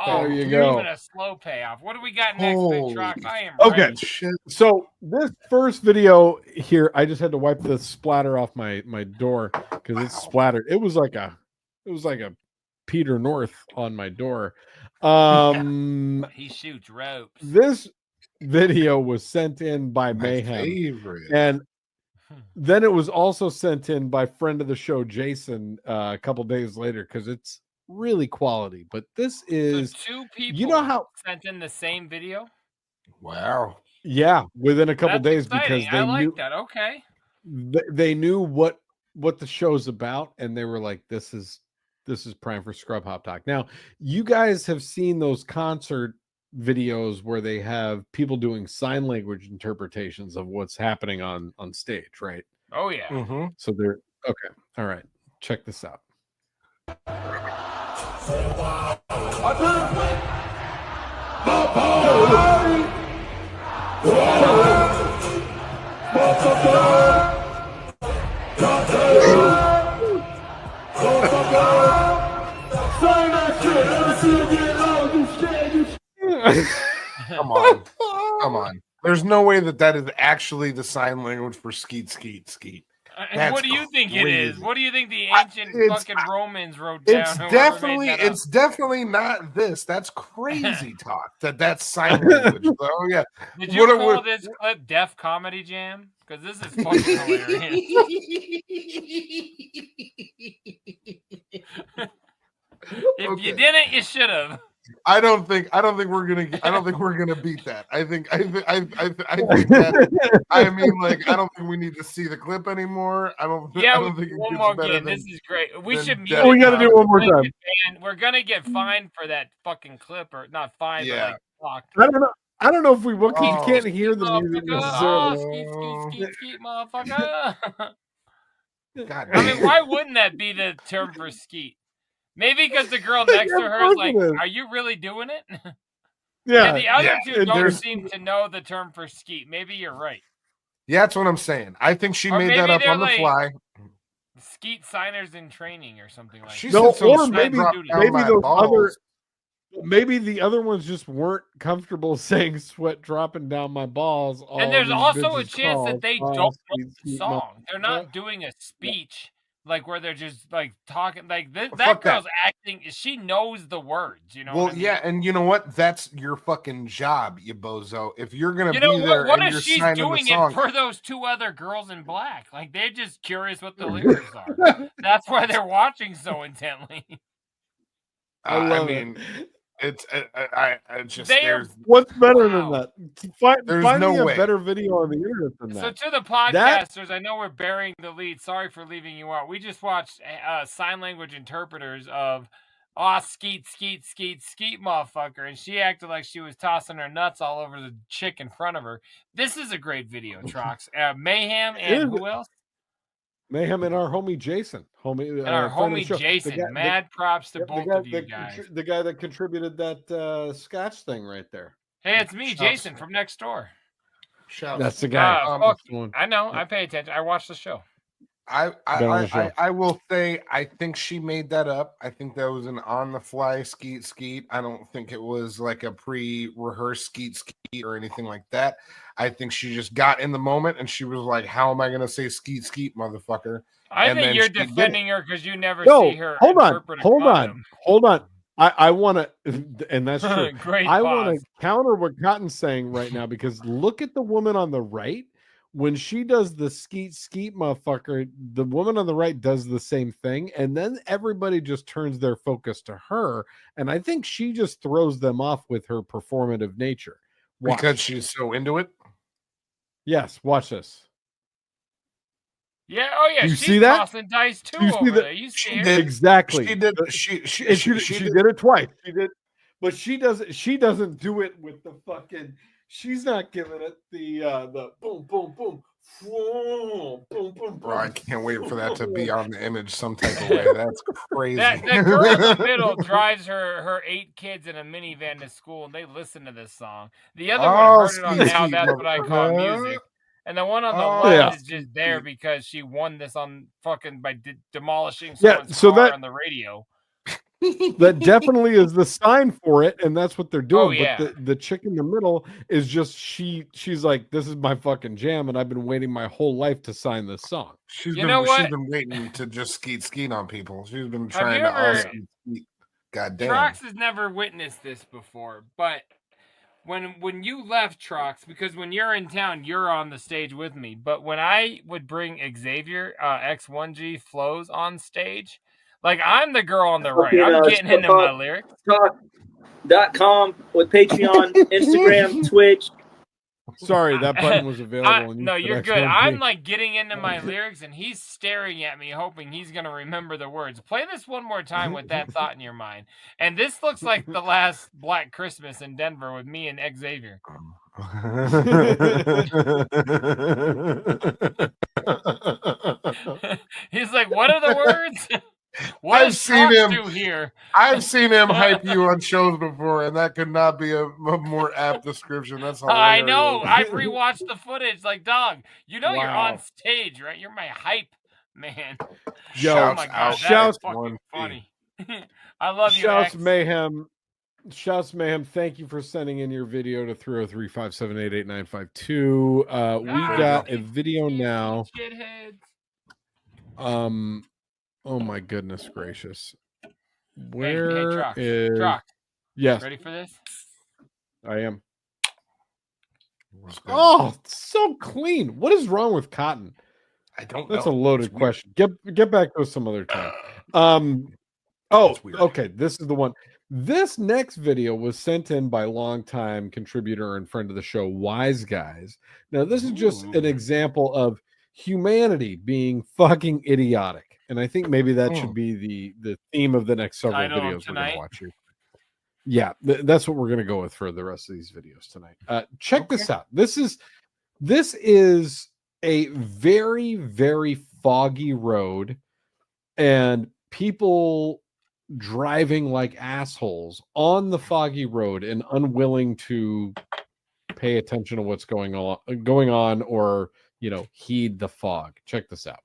Oh, there you go. Even a slow payoff. What do we got next, Big Trox? I am okay. ready. So this first video here, I just had to wipe the splatter off my door because it's splattered. It was like a Peter North on my door. He shoots ropes. This video was sent in by Mayhem, and then it was also sent in by friend of the show Jason a couple days later because it's really quality. But this is two people. You know how sent in the same video? Wow. Yeah, within a couple days exciting. because they I like knew that. Okay. They knew what the show's about, and they were like, "This is prime for Scrub Hop Talk." Now, you guys have seen those concert videos where they have people doing sign language interpretations of what's happening on stage, right? Oh yeah. Mm-hmm. So they're okay. All right, check this out. Come on. There's no way that is actually the sign language for skeet. And what do you think it is? What do you think the ancient fucking Romans wrote down? It's definitely not this. That's crazy talk. That's sign language. Oh yeah. Did you call this clip Def Comedy Jam? Because this is fucking hilarious. If you didn't, you should have. I don't think we're gonna beat that. I think that. I mean, like, I don't think we need to see the clip anymore. I don't think one more again. This is great. We should. We got to do it one more time. And we're gonna get fined for that fucking clip, or not fined, but like blocked. I don't know if we will. You can't hear the music necessarily. Skeet, motherfucker. God, I mean, why wouldn't that be the term for skeet? Maybe because the girl next to her is like, "Are you really doing it?" Yeah. The other two don't there's- seem to know the term for skeet. Maybe you're right. Yeah, that's what I'm saying. I think she Or made that maybe up they're on the like- fly. Skeet signers in training or something like She that. No, said some or sweat maybe dropped down maybe my those balls. other maybe the other ones just weren't comfortable saying sweat dropping down my balls. And there's also a bitches chance call, that they oh, don't know skeet, the skeet, song. They're not Yeah. doing a speech like where they're just like talking like that fuck girl's acting. She knows the words, you know. Well, what I mean? yeah, and you know what? That's your fucking job, you bozo. If you're gonna You know be there what and if you're she's signing doing the song, it for those two other girls in black? Like they're just curious what the lyrics are. That's why they're watching so intently. I mean, it's I just They are- there's What's better Wow. than that? Find There's no me a way. better video on the internet than So that. to the podcasters, I know we're burying the lead. Sorry for leaving you out. We just watched sign language interpreters of skeet, skeet, skeet, skeet, motherfucker. And she acted like she was tossing her nuts all over the chick in front of her. This is a great video, Trox. Mayhem and who else? Mayhem and our homie Jason. And our friend of the homie show. Jason. Mad props to Yep, both guy of you guys. the guy that contributed that Scotch thing right there. Hey, it's me, Jason, from next door. shout. That's the guy. Fuck, That's the one. I know. I pay attention. I watch the show. I Been on the show. I will say I think she made that up. I think that was an on the fly skeet. I don't think it was like a pre-rehearsed skeet or anything like that. I think she just got in the moment and she was like, "How am I gonna say skeet, motherfucker?" I And think then you're she did defending her because you never No, see her. hold on, interpret a hold condom. on. I want to, and that's true. Great I want pause. to counter what Cotton's saying right now because look at the woman on the right. When she does the skeet, motherfucker, the woman on the right does the same thing. And then everybody just turns their focus to her. And I think she just throws them off with her performative nature. Watch. Because she's so into it. Yes, watch this. Yeah, oh yeah, You she's see that? tossing dice too You see over that? there. You see She her? did. Exactly. She did. She did it twice. She did, but she doesn't do it with the fucking. She's not giving it the boom boom boom boom boom boom. Bro, I can't wait for that to be on the image some type of way. That's crazy. That girl in the middle drives her 8 kids in a minivan to school, and they listen to this song. The other one heard it on Now That's What I Call Music. And the one on the left is just there because she won this on fucking by demolishing someone's car on the radio. That definitely is the sign for it, and that's what they're doing. Oh, yeah. But the chick in the middle is just she's like, this is my fucking jam, and I've been waiting my whole life to sign this song. She's You know what? been waiting to just skeet on people. She's been Have trying you to all ever- skeet. God damn. Trox has never witnessed this before, but when you left Trox, because when you're in town, you're on the stage with me. But when I would bring Xavier X1G flows on stage, like I'm the girl on the right. I'm getting into my lyrics. Talk.com with Patreon, Instagram, Twitch. Sorry, that button was available. No, you're good. I'm like getting into my lyrics, and he's staring at me, hoping he's gonna remember the words. Play this one more time with that thought in your mind. And this looks like the last Black Christmas in Denver with me and Xavier. He's like, "What are the words? What I've seen him do here?" I've seen him hype you on shows before, and that could not be a more apt description. That's hilarious. I know. I've rewatched the footage. Like, dog, you know you're on stage, right? You're my hype man. Yo, oh my god, shouts that's fucking funny. I love you. Shouts X. Mayhem. Shouts Mayhem. Thank you for sending in your video to 303-578-8952. We got a video now. Shitheads. Oh my goodness gracious. Hey, Where Trox. is Trox. Yes. Ready for this? I am. Oh, it's so clean. What is wrong with Cotton? I don't That's know. a loaded question. Get back to us some other time. Okay, this is the one. This next video was sent in by longtime contributor and friend of the show, Wise Guys. Now, this is just an example of humanity being fucking idiotic. And I think maybe that should be the theme of the next several videos we're going to watch here. Yeah, that's what we're going to go with for the rest of these videos tonight. Check this out. This is a very, very foggy road, and people driving like assholes on the foggy road and unwilling to pay attention to what's going on or, heed the fog. Check this out.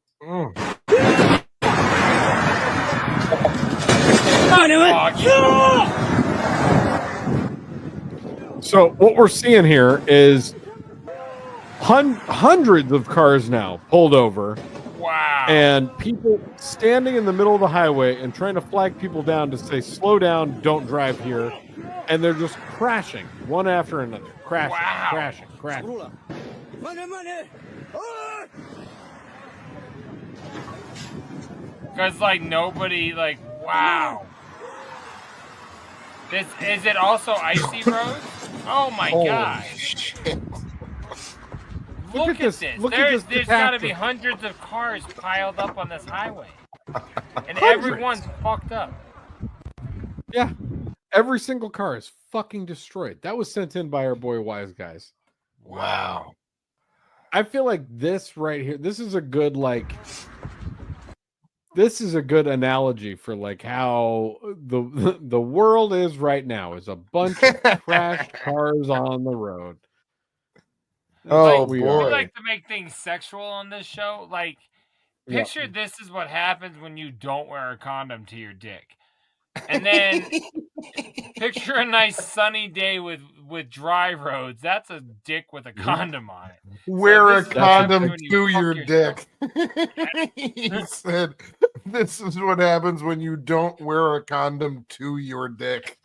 So what we're seeing here is hundreds of cars now pulled over. Wow. And people standing in the middle of the highway and trying to flag people down to say, slow down, don't drive here. And they're just crashing one after another. Crashing. Because, nobody, wow. Is it also icy roads? Oh, my gosh. Shit. Look at this. There's got to be hundreds of cars piled up on this highway. And everyone's fucked up. Yeah. Every single car is fucking destroyed. That was sent in by our boy Wise Guys. Wow. I feel like this right here, this is a good analogy for how the world is right now, is a bunch of crashed cars on the road. Oh, we boy. like to make things sexual on this show. Picture this is what happens when you don't wear a condom to your dick. And then picture a nice sunny day with dry roads. That's a dick with a condom on it. Wear a condom to your dick. He said, this is what happens when you don't wear a condom to your dick.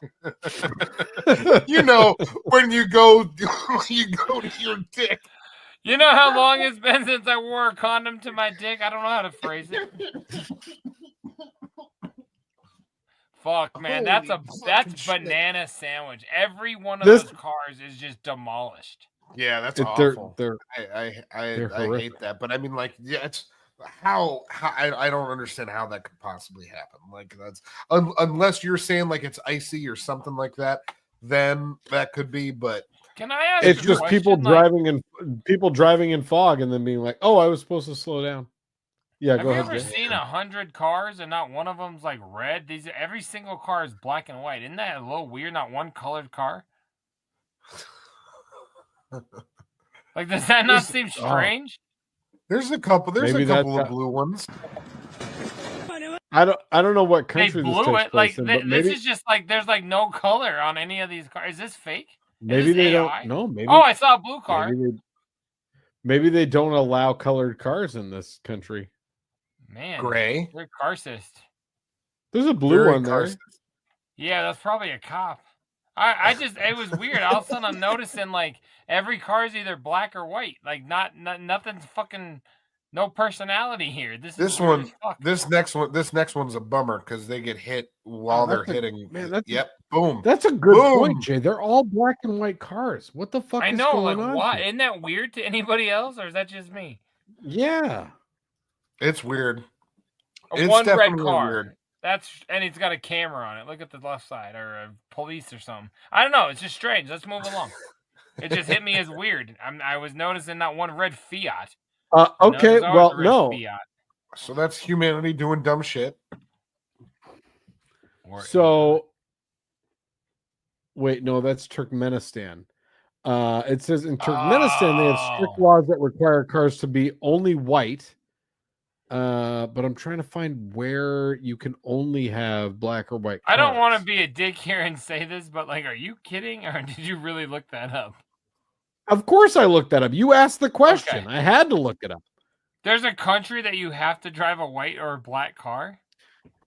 When you go to your dick. You know how long it's been since I wore a condom to my dick? I don't know how to phrase it. Fuck, man, that's banana sandwich. Every one of those cars is just demolished. Yeah, that's awful. I horrific. hate that, but I mean, it's how I don't understand how that could possibly happen. That's unless you're saying it's icy or something like that, then that could be. But can I ask? It's just people driving in fog and then being like, "Oh, I was supposed to slow down." Yeah, go ahead. Have you ever seen 100 cars and not one of them's red? Every single car is black and white. Isn't that a little weird? Not one colored car. Does that not seem strange? There's a couple. There's a couple of blue ones. I don't know what country they this blew takes it. place in, but maybe, this is just there's no color on any of these cars. Is this fake? Maybe they AI? don't. No, maybe. Oh, I saw a blue car. Maybe they don't allow colored cars in this country. Man, gray. They're carcist. There's a blue one there. Yeah, that's probably a cop. It was weird. All of a sudden, I'm noticing every car is either black or white. Nothing's fucking no personality here. This next one's a bummer because they get hit while they're hitting. Man, boom. That's a good point, Jay. They're all black and white cars. What the fuck? I know. Going on why? here? Isn't that weird to anybody else, or is that just me? Yeah. It's weird. One red car. Weird. And it's got a camera on it. Look at the left side, or a police or something. I don't know. It's just strange. Let's move along. It just hit me as weird. I was noticing not one red Fiat. Okay. Well, no. Fiat. So that's humanity doing dumb shit. So, wait, no, that's Turkmenistan. It says in Turkmenistan they have strict laws that require cars to be only white. But I'm trying to find where you can only have black or white cars. I don't want to be a dick here and say this, but are you kidding, or did you really look that up? Of course I looked that up. You asked the question. Okay. I had to look it up. There's a country that you have to drive a white or a black car?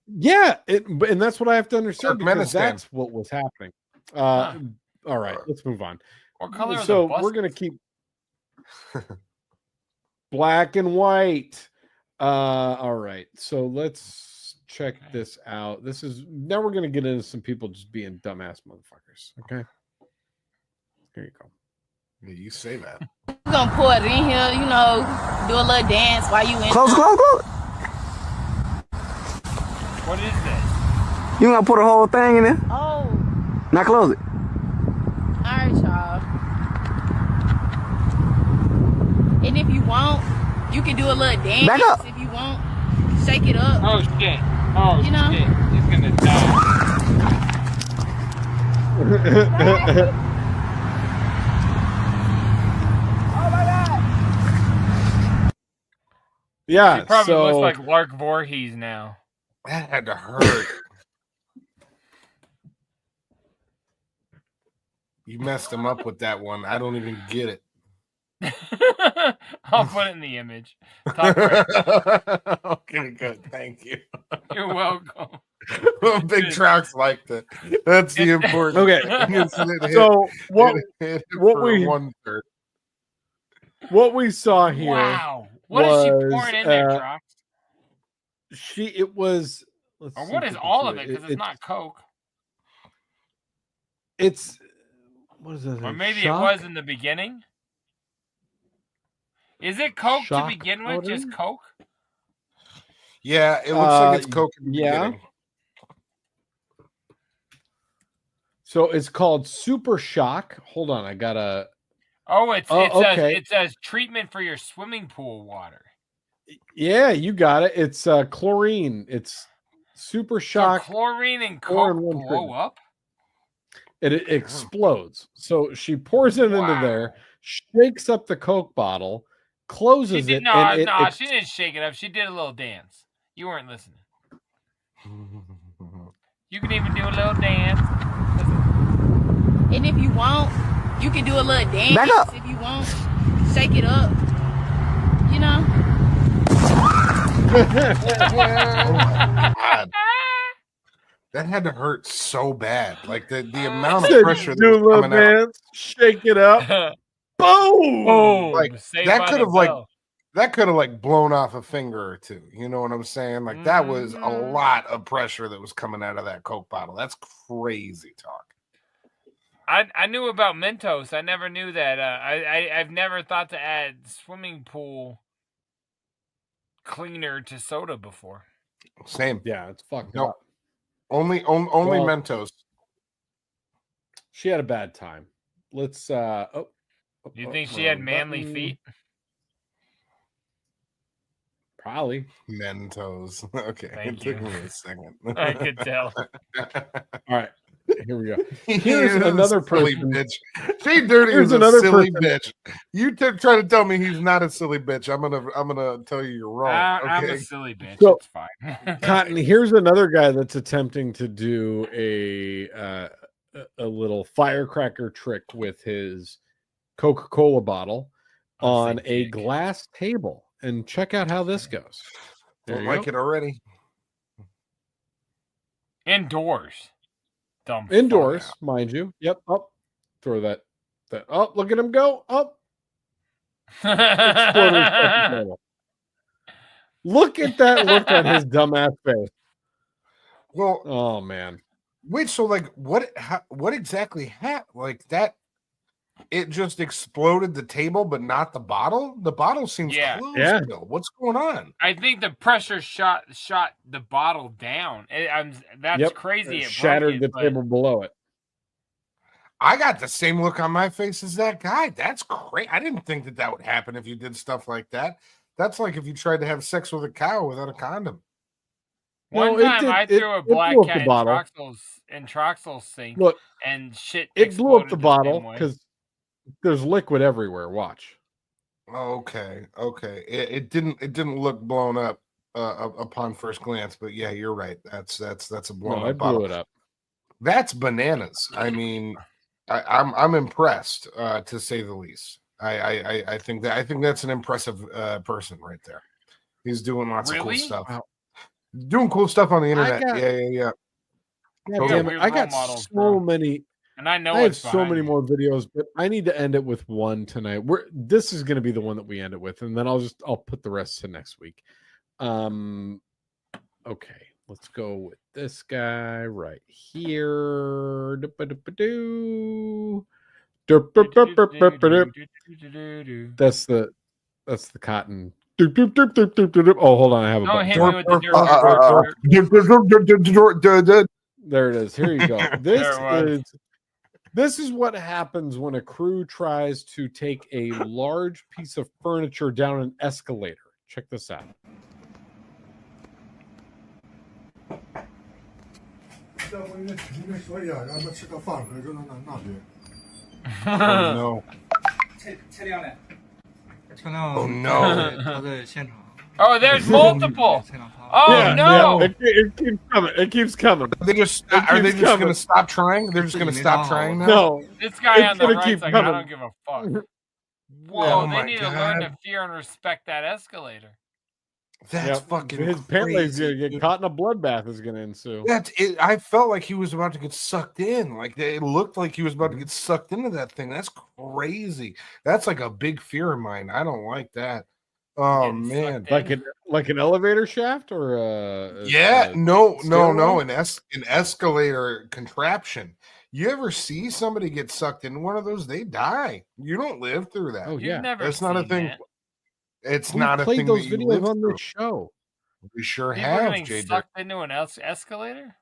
Yeah, and that's what I have to understand because that's what was happening. All right, let's move on. What color are so the buses? We're going to keep black and white. All right, so let's check this out. Now we're gonna get into some people just being dumbass motherfuckers. Okay, here you go. Yeah, you say that. We're gonna pour it in here, do a little dance while you in. Close. What is this? You gonna put a whole thing in there? Oh. Now close it. All right, y'all. And if you want, you can do a little dance. Back up. If you want. Shake it up. Oh, shit. Oh, you know? shit. He's gonna die. Yeah, He probably so looks like Lark Voorhees now. That had to hurt. You messed him up with that one. I don't even get it. I'll put it in the image. Top right. Okay, good. Thank you. You're welcome. Well, Big Trox liked it. That's the important. Okay. So what we 1/3. What we saw here. Wow. What is she pouring in there, Trox? It was. Or what is all of it? Because it's not Coke. It's. What is it? Or maybe it was in the beginning. Is it Coke to begin with? Just Coke? Yeah, it looks like it's Coke in the beginning. So it's called Super Shock. Hold on, I gotta. Oh, okay. It says treatment for your swimming pool water. Yeah, you got it. It's chlorine. It's Super Shock. So chlorine and Coke blow up? It explodes. So she pours it into there, shakes up the Coke bottle, closes it. No, she didn't shake it up. She did a little dance. You weren't listening. You can even do a little dance. And if you want, you can do a little dance. Back up. If you want, shake it up. You know? Oh my God. That had to hurt so bad. Like the amount of pressure do a little coming out. dance, shake it up. Boom! Oh, Like that could have blown off a finger or two. You know what I'm saying? Like that was a lot of pressure that was coming out of that Coke bottle. That's crazy talk. I knew about Mentos. I never knew that. I've never thought to add swimming pool cleaner to soda before. Same. Yeah, it's fucked No. up. Only Mentos. She had a bad time. Let's Do you think she had manly feet? Probably. Mentos. Okay. Thank Took you. me a second. I could tell. All right. Here we go. Here's another silly person. bitch. JDirty is a silly bitch. You try to tell me he's not a silly bitch. I'm gonna tell you you're wrong. Okay? I'm a silly bitch. So, it's fine. Cotton, here's another guy that's attempting to do a little firecracker trick with his Coca-Cola bottle on a glass table. And check out how this goes. Don't like it already. Indoors. Dumb Indoors, mind you. Yep. Up. Throw that. Oh, look at him go. Up. Look at that look on his dumbass face. Well, oh man. Wait, so like what exactly happened? Like that it just exploded the table, but not the bottle? The bottle seems closed still. What's going on? I think the pressure shot the bottle down. That's crazy. It shattered the table below it. I got the same look on my face as that guy. That's crazy. I didn't think that would happen if you did stuff like that. That's like if you tried to have sex with a cow without a condom. One time I threw a black cat in Troxel's sink and shit. It blew up the bottle because there's liquid everywhere. Watch. Okay. It didn't look blown up upon first glance, but yeah, you're right. That's a blown up bottle. Blew it up. That's bananas. I mean, I'm impressed to say the least. I think that's an impressive person right there. He's doing lots of cool stuff. Wow. Doing cool stuff on the internet. Yeah. God damn it. I got so many. And I know I have so many more videos, but I need to end it with one tonight. This is going to be the one that we end it with, and then I'll put the rest to next week. Okay, let's go with this guy right here. That's the cotton. Oh, hold on, I have a button. There it is. Here you go. This is what happens when a crew tries to take a large piece of furniture down an escalator. Check this out. 要不应该说一下，让他吃个饭，可是那别。 no. 车辆呢？车辆 Oh no. 他在现场。 Oh, there's multiple. Oh Yeah, no! yeah, it keeps coming. It keeps coming. Are they just going to stop trying? They're just going to stop trying now? No. This guy on the gonna right's keep like, coming. I don't give a fuck. Whoa, Oh they my need to learn to God. fear and respect that escalator. That's fucking his family's crazy, gonna get dude. caught in a bloodbath is gonna ensue. That's it. I felt like he was about to get sucked in. Like it looked like he was about to get sucked into that thing. That's crazy. That's like a big fear of mine. I don't like that. Oh man, like an elevator shaft or no, stairwell? an escalator contraption. You ever see somebody get sucked in one of those? They die. You don't live through that. Oh yeah, that's not a thing. That. It's We've not a played thing. those that you videos live on through. this show. We sure People have, getting JD. sucked into an escalator?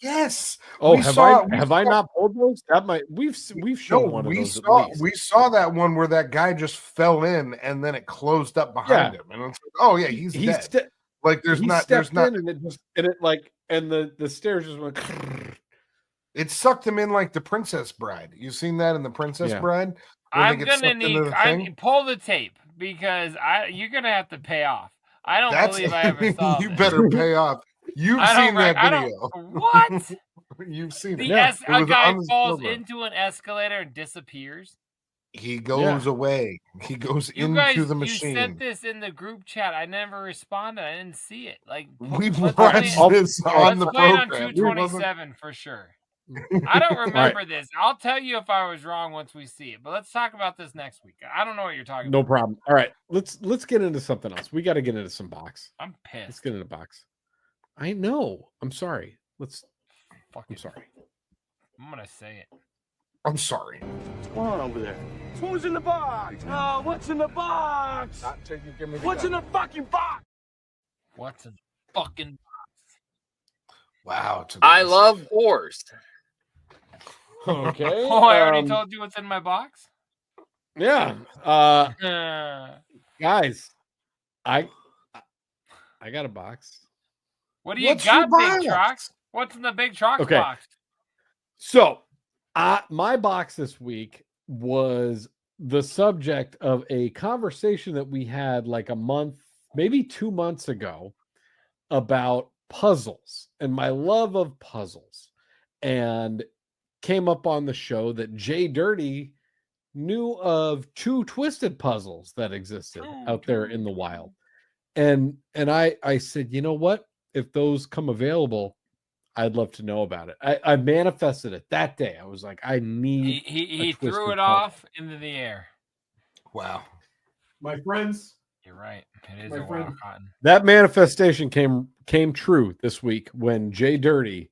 Yes. Oh, We have saw- I not pulled those? That might we've shown one of we those. At saw least. we saw that one where that guy just fell in and then it closed up behind him, and it's like, oh yeah, he's dead. Like there's not and the stairs just went. It sucked him in like the Princess Bride. You seen that in the Princess Yeah. Bride? Where they I'm get gonna sucked into need the thing? pull the tape because you're gonna have to pay off. I don't believe I ever saw you this. better pay off. You've I don't seen that I don't- video. What? You've seen The it. Yeah, it a was guy on this falls program. into an escalator and disappears. He goes away. He goes You into guys, the you machine. sent this in the group chat. I never responded. I didn't see it. Like We let's watched play- this on the let's play it program. on 227 for sure. I don't remember this. I'll tell you if I was wrong once we see it. But let's talk about this next week. I don't know what you're talking No about. problem. All right, let's get into something else. We got to get into some box. I'm pissed. Let's get into box. I know. I'm sorry. I'm sorry. I'm gonna say it. I'm sorry. What's going on over there? Who's in the box? Oh, what's in the box? What's in the fucking box? What's in the fucking box? Wow. I love whores. Okay. Oh, I already told you what's in my box. Yeah. Guys, I got a box. What do you What's got, your Big box? Trox? What's in the Big Trox Okay. box? So, my box this week was the subject of a conversation that we had like a month, maybe 2 months ago, about puzzles and my love of puzzles, and came up on the show that JDirty knew of 2 twisted puzzles that existed out there in the wild. And I said, you know what? If those come available, I'd love to know about it. I manifested it that day. I was like, I need. He a threw twisted it puzzle. off into the air. Wow. My friends. You're right. It is My a friend. wild cotton. That manifestation came true this week when JDirty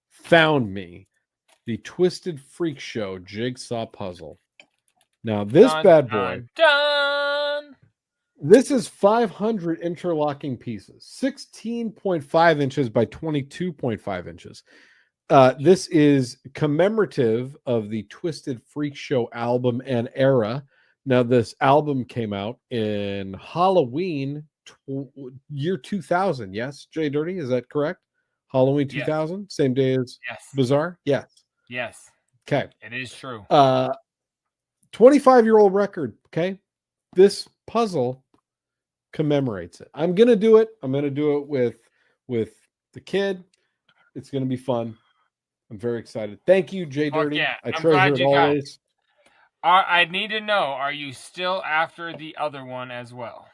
found me the Twisted Freak Show jigsaw puzzle. Now this Dun, bad boy. dun. This is 500 interlocking pieces, 16.5 inches by 22.5 inches. This is commemorative of the Twisted Freak Show album and era. Now, this album came out in Halloween year 2000. Yes, JDirty, is that correct? Halloween 2000, same day as Bizarre? Yes. Yes. Okay. It is true. 25-year-old record. Okay. This puzzle commemorates it. I'm gonna do it. I'm gonna do it with the kid. It's gonna be fun. I'm very excited. Thank you, JDirty. Yeah, I I'm treasure glad it you got it. always. I need to know, are you still after the other one as well?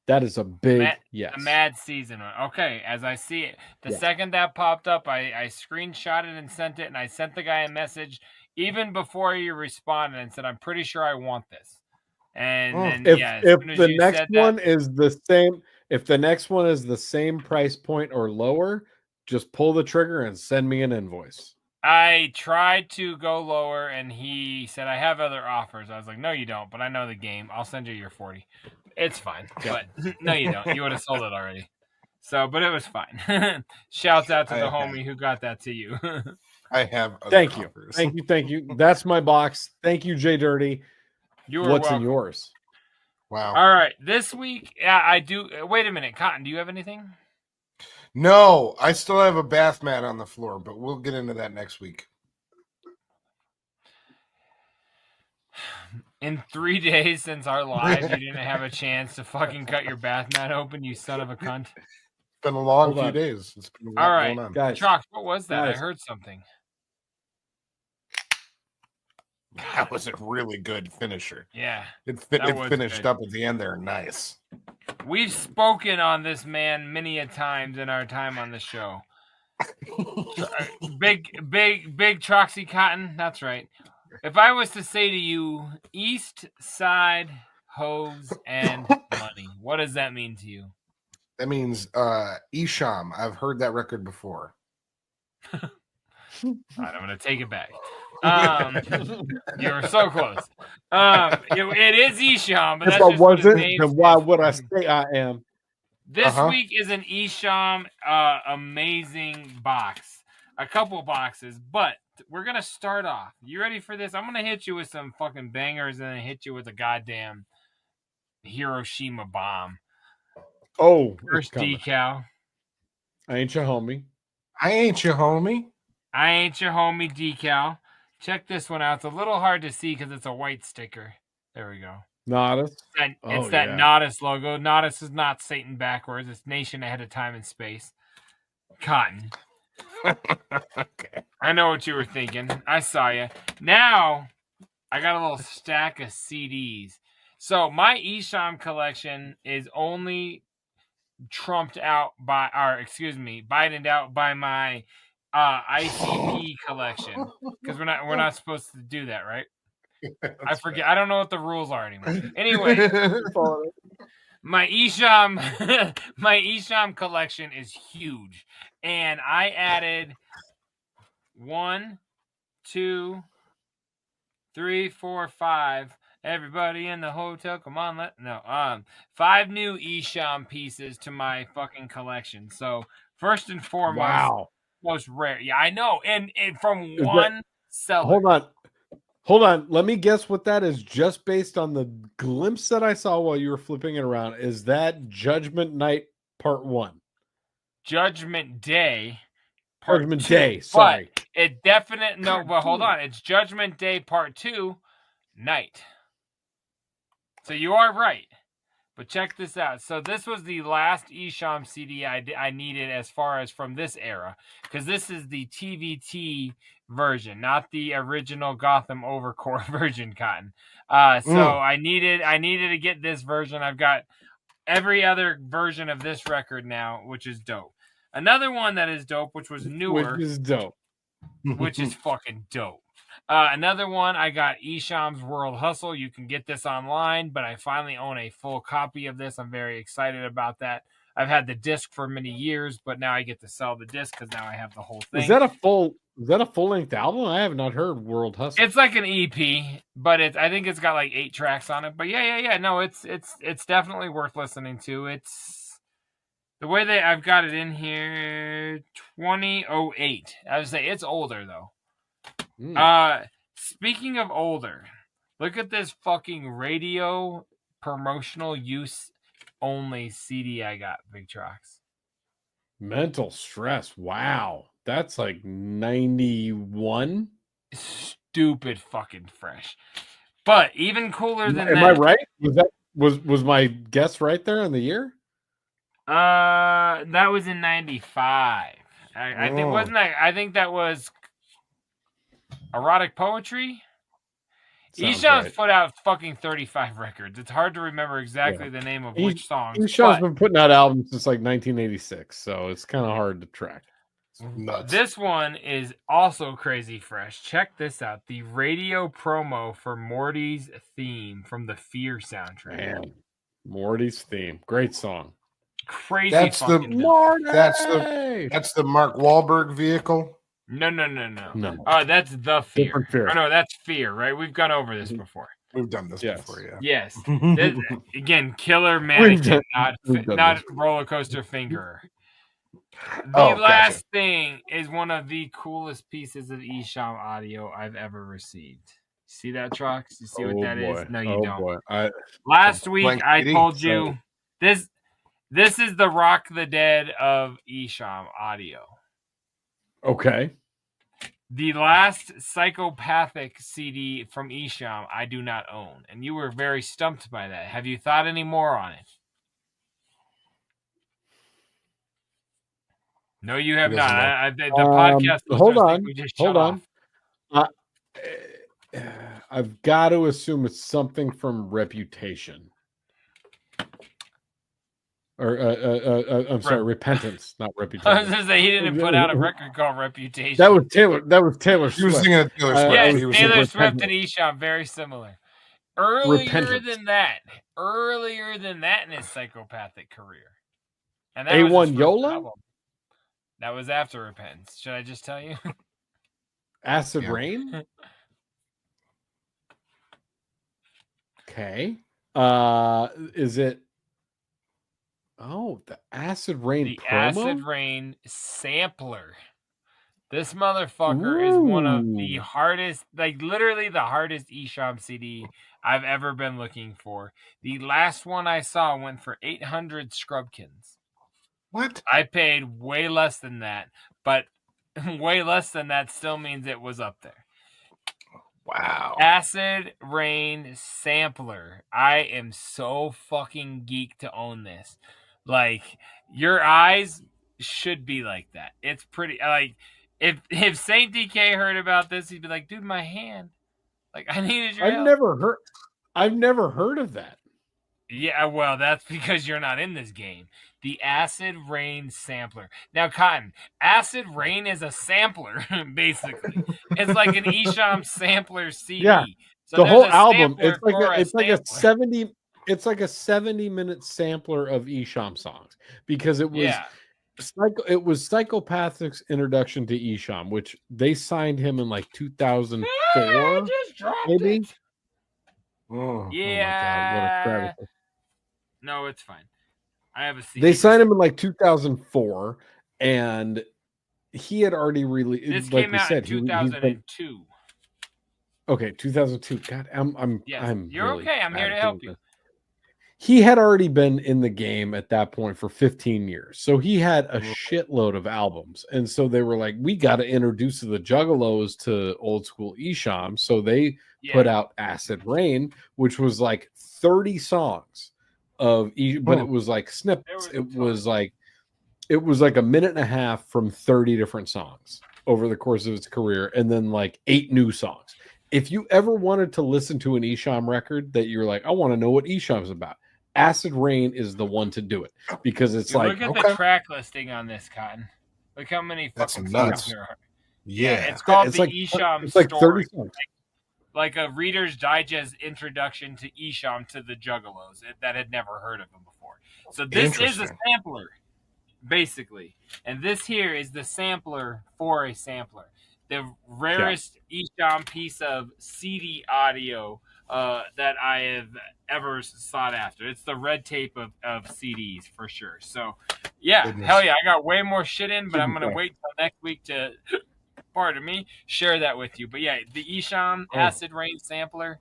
That is a big yes. The Mad Season one. Okay, as I see it. The Yeah. second that popped up, I screenshotted and sent it, and I sent the guy a message even before he responded and said, I'm pretty sure I want this. And then, as if soon as the you next said that- one is the same, if the next one is the same price point or lower, just pull the trigger and send me an invoice. I tried to go lower, and he said, I have other offers. I was like, no, you don't, but I know the game. I'll send you your 40. It's fine. But no, you don't. You would have sold it already. So, but it was fine. Shouts out to the homie who got that to you. I have other Thank you. offers. Thank you. That's my box. Thank you, JDirty. You are What's in welcome. yours? Wow. All right. This week, I do. Wait a minute. Cotton, do you have anything? No, I still have a bath mat on the floor, but we'll get into that next week. In 3 days since our live, you didn't have a chance to fucking cut your bath mat open, you son of a cunt. It's been a long few days. It's been all right, going on. Guys, Trox, what was that? guys. I heard something. That was a really good finisher. Yeah. It was finished good. up at the end there. Nice. We've spoken on this man many a times in our time on the show. Big Troxy Cotton. That's right. If I was to say to you, East Side, hoes, and money, what does that mean to you? That means Isham. I've heard that record before. All right, I'm going to take it back. You were so close. It is Isham, but if that's I just what his wasn't, name then why would I say I am? This week is an Isham amazing box. A couple boxes, but we're going to start off. You ready for this? I'm going to hit you with some fucking bangers and then hit you with a goddamn Hiroshima bomb. Oh, first decal. I ain't your homie. I ain't your homie. I ain't your homie decal. Check this one out. It's a little hard to see because it's a white sticker. There we go. Nodus. It's that Nodus logo. Nodus is not Satan backwards. It's nation ahead of time and space. Cotton. Okay. I know what you were thinking. I saw you. Now, I got a little stack of CDs. So my Isham collection is only bidened out by my ICP collection, because we're not supposed to do that, right? I forget. Right. I don't know what the rules are anymore. Anyway, my Isham collection is huge, and I added 1, 2, 3, 4, 5. Everybody in the hotel, come on, 5 new Isham pieces to my fucking collection. So first and foremost, most rare. Yeah, I know. And from one seller. Hold on. Let me guess what that is, just based on the glimpse that I saw while you were flipping it around. Is that Judgment Night Part 1? Judgment Day. Judgment Day, sorry. But it definitely, no, but hold on. It's Judgment Day Part 2, Night. So you are right. But check this out. So this was the last Isham CD I needed as far as from this era, because this is the TVT version, not the original Gotham Overcore version, Cotton. I needed to get this version. I've got every other version of this record now, which is dope. Another one that is dope, which was newer, which is dope, which is fucking dope. Another one, I got Isham's World Hustle. You can get this online, but I finally own a full copy of this. I'm very excited about that. I've had the disc for many years, but now I get to sell the disc because now I have the whole thing. Is that a full-length album? I have not heard World Hustle. It's like an EP, but I think it's got like 8 tracks on it. But yeah. No, it's definitely worth listening to. It's the way that I've got it in here, 2008. I would say it's older though. Speaking of older, look at this fucking radio promotional use only CD I got, Big Trox. Mental Stress. Wow. That's like 91. Stupid fucking fresh. But even cooler than that. Am I right? Was my guess right there in the year? That was in 95. I think wasn't that, I think that was Erotic Poetry. Isham's put out fucking 35 records. It's hard to remember exactly the name of which songs. Isham's been putting out albums since like 1986, so it's kind of hard to track. Nuts. This one is also crazy fresh. Check this out. The radio promo for Morty's theme from the Fear soundtrack. Man, Morty's theme. Great song. Crazy. That's the Mark Wahlberg vehicle. No. That's the Fear. Fear. Oh, no, that's Fear, right? We've gone over this before. We've done this before, yeah. Yes. Again, Killer Mannequin, not Roller Coaster Fingerer. The last thing is one of the coolest pieces of Isham audio I've ever received. See that, Trox? You see what that is? No, you don't. Last week I told you this This is the Rock the Dead of Isham audio. Okay. The last psychopathic CD from Isham I do not own, and you were very stumped by that. Have you thought any more on it? No, you have not. The podcast. Hold on. We just Hold shut on. I've got to assume it's something from Reputation. Or I'm sorry, Repentance, not Reputation. I was going to say he didn't put out a record called Reputation. That was Taylor. Swift. He was singing a Taylor Swift. Yes, He was Taylor singing Swift and Isham, very similar. Earlier than that in his psychopathic career. And that was his A1 first Yola? album. That was after Repentance. Should I just tell you? Acid Rain? Okay. Is it the Acid Rain The promo? Acid Rain sampler. This motherfucker is one of the hardest, like literally the hardest Isham CD I've ever been looking for. The last one I saw went for 800 Scrubkins. What? I paid way less than that, but way less than that still means it was up there. Wow. Acid Rain sampler. I am so fucking geeked to own this. Like, your eyes should be like that. It's pretty, like, if Saint DK heard about this, he'd be like, dude, my hand. Like, I needed your help. I've never heard of that. Yeah, well, that's because you're not in this game. The Acid Rain sampler. Now, Cotton, Acid Rain is a sampler, basically. It's like an Isham sampler CD. Yeah, so the whole there's a album. sampler It's like a sampler. 70-minute sampler of Isham songs because it was it was Psychopathic's introduction to Isham, which they signed him in like 2004, maybe. It. Oh, Yeah. Oh my God, what a travesty. No, it's fine. I have a CD. They signed him in like 2004, and he had already released. This like came we out said, in 2002. Okay, 2002. God, I'm You're really okay. I'm here bad to at help doing you. this. He had already been in the game at that point for 15 years. So he had a shitload of albums. And so they were like, we got to introduce the Juggalos to old school Isham. So they put out Acid Rain, which was like 30 songs of but it was like snippets. It was like a minute and a half from 30 different songs over the course of its career, and then like 8 new songs. If you ever wanted to listen to an Isham record that you're like, I want to know what Isham's about, Acid Rain is the one to do it, because it's like, look at the track listing on this, Cotton. Look how many fucking songs there are. Yeah, it's called it's the like, Isham it's like story. 30 songs. Like a Reader's Digest introduction to Isham to the Juggalos that had never heard of him before. So this is a sampler, basically. And this here is the sampler for a sampler. The rarest Isham piece of CD audio that I have ever sought after. It's the red tape of CDs for sure. So, hell yeah, I got way more shit in, but I'm going to wait till next week to... pardon me, share that with you. But yeah, the Isham Acid Rain sampler,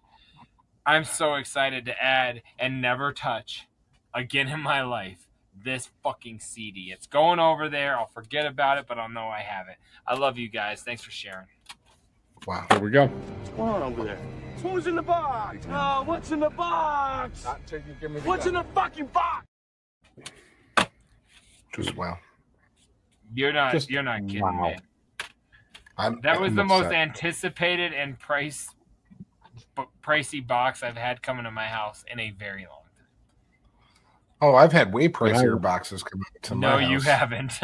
I'm so excited to add and never touch again in my life this fucking CD. It's going over there. I'll forget about it, but I'll know I have it. I love you guys. Thanks for sharing. Wow. Here we go. What's going on over there? Who's in the box? What's in the box? Not till you give me the What's in the fucking box? Just wow. You're not kidding, man. That was the most anticipated and pricey box I've had coming to my house in a very long time. Oh, I've had way pricier boxes come to my house. No, you haven't.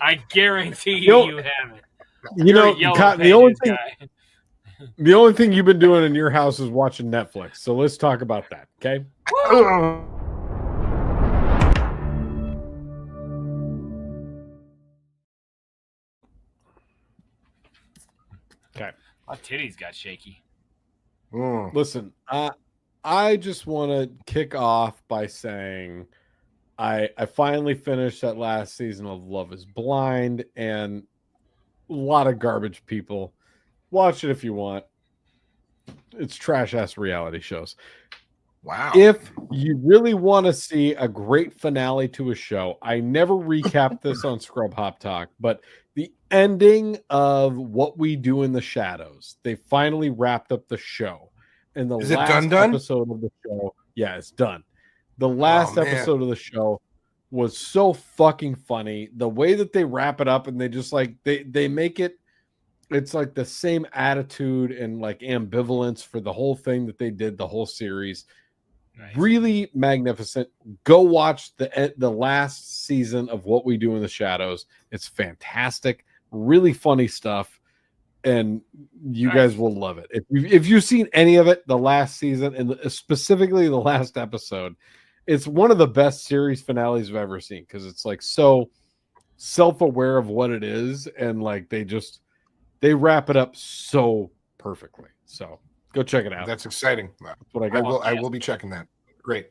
I guarantee you haven't. You know, the only thing you've been doing in your house is watching Netflix. So let's talk about that, okay? Okay. My titties got shaky. Listen, I just want to kick off by saying I finally finished that last season of Love is Blind, and a lot of garbage people. Watch it if you want. It's trash-ass reality shows. Wow. If you really want to see a great finale to a show, I never recap this on Scrub Hop Talk, but the ending of What We Do in the Shadows, they finally wrapped up the show. And the last episode of the show, yeah, it's done. The last episode of the show was so fucking funny. The way that they wrap it up and they just like they make it, it's like the same attitude and like ambivalence for the whole thing that they did the whole series. Nice. Really magnificent. Go watch the last season of What We Do in the Shadows. It's fantastic, really funny stuff, and you guys will love it. If you've seen any of it, the last season and specifically the last episode, it's one of the best series finales I've ever seen because it's like so self-aware of what it is, and like they wrap it up so perfectly. So go check it out. That's exciting. That's what I got. I will be checking that. Great.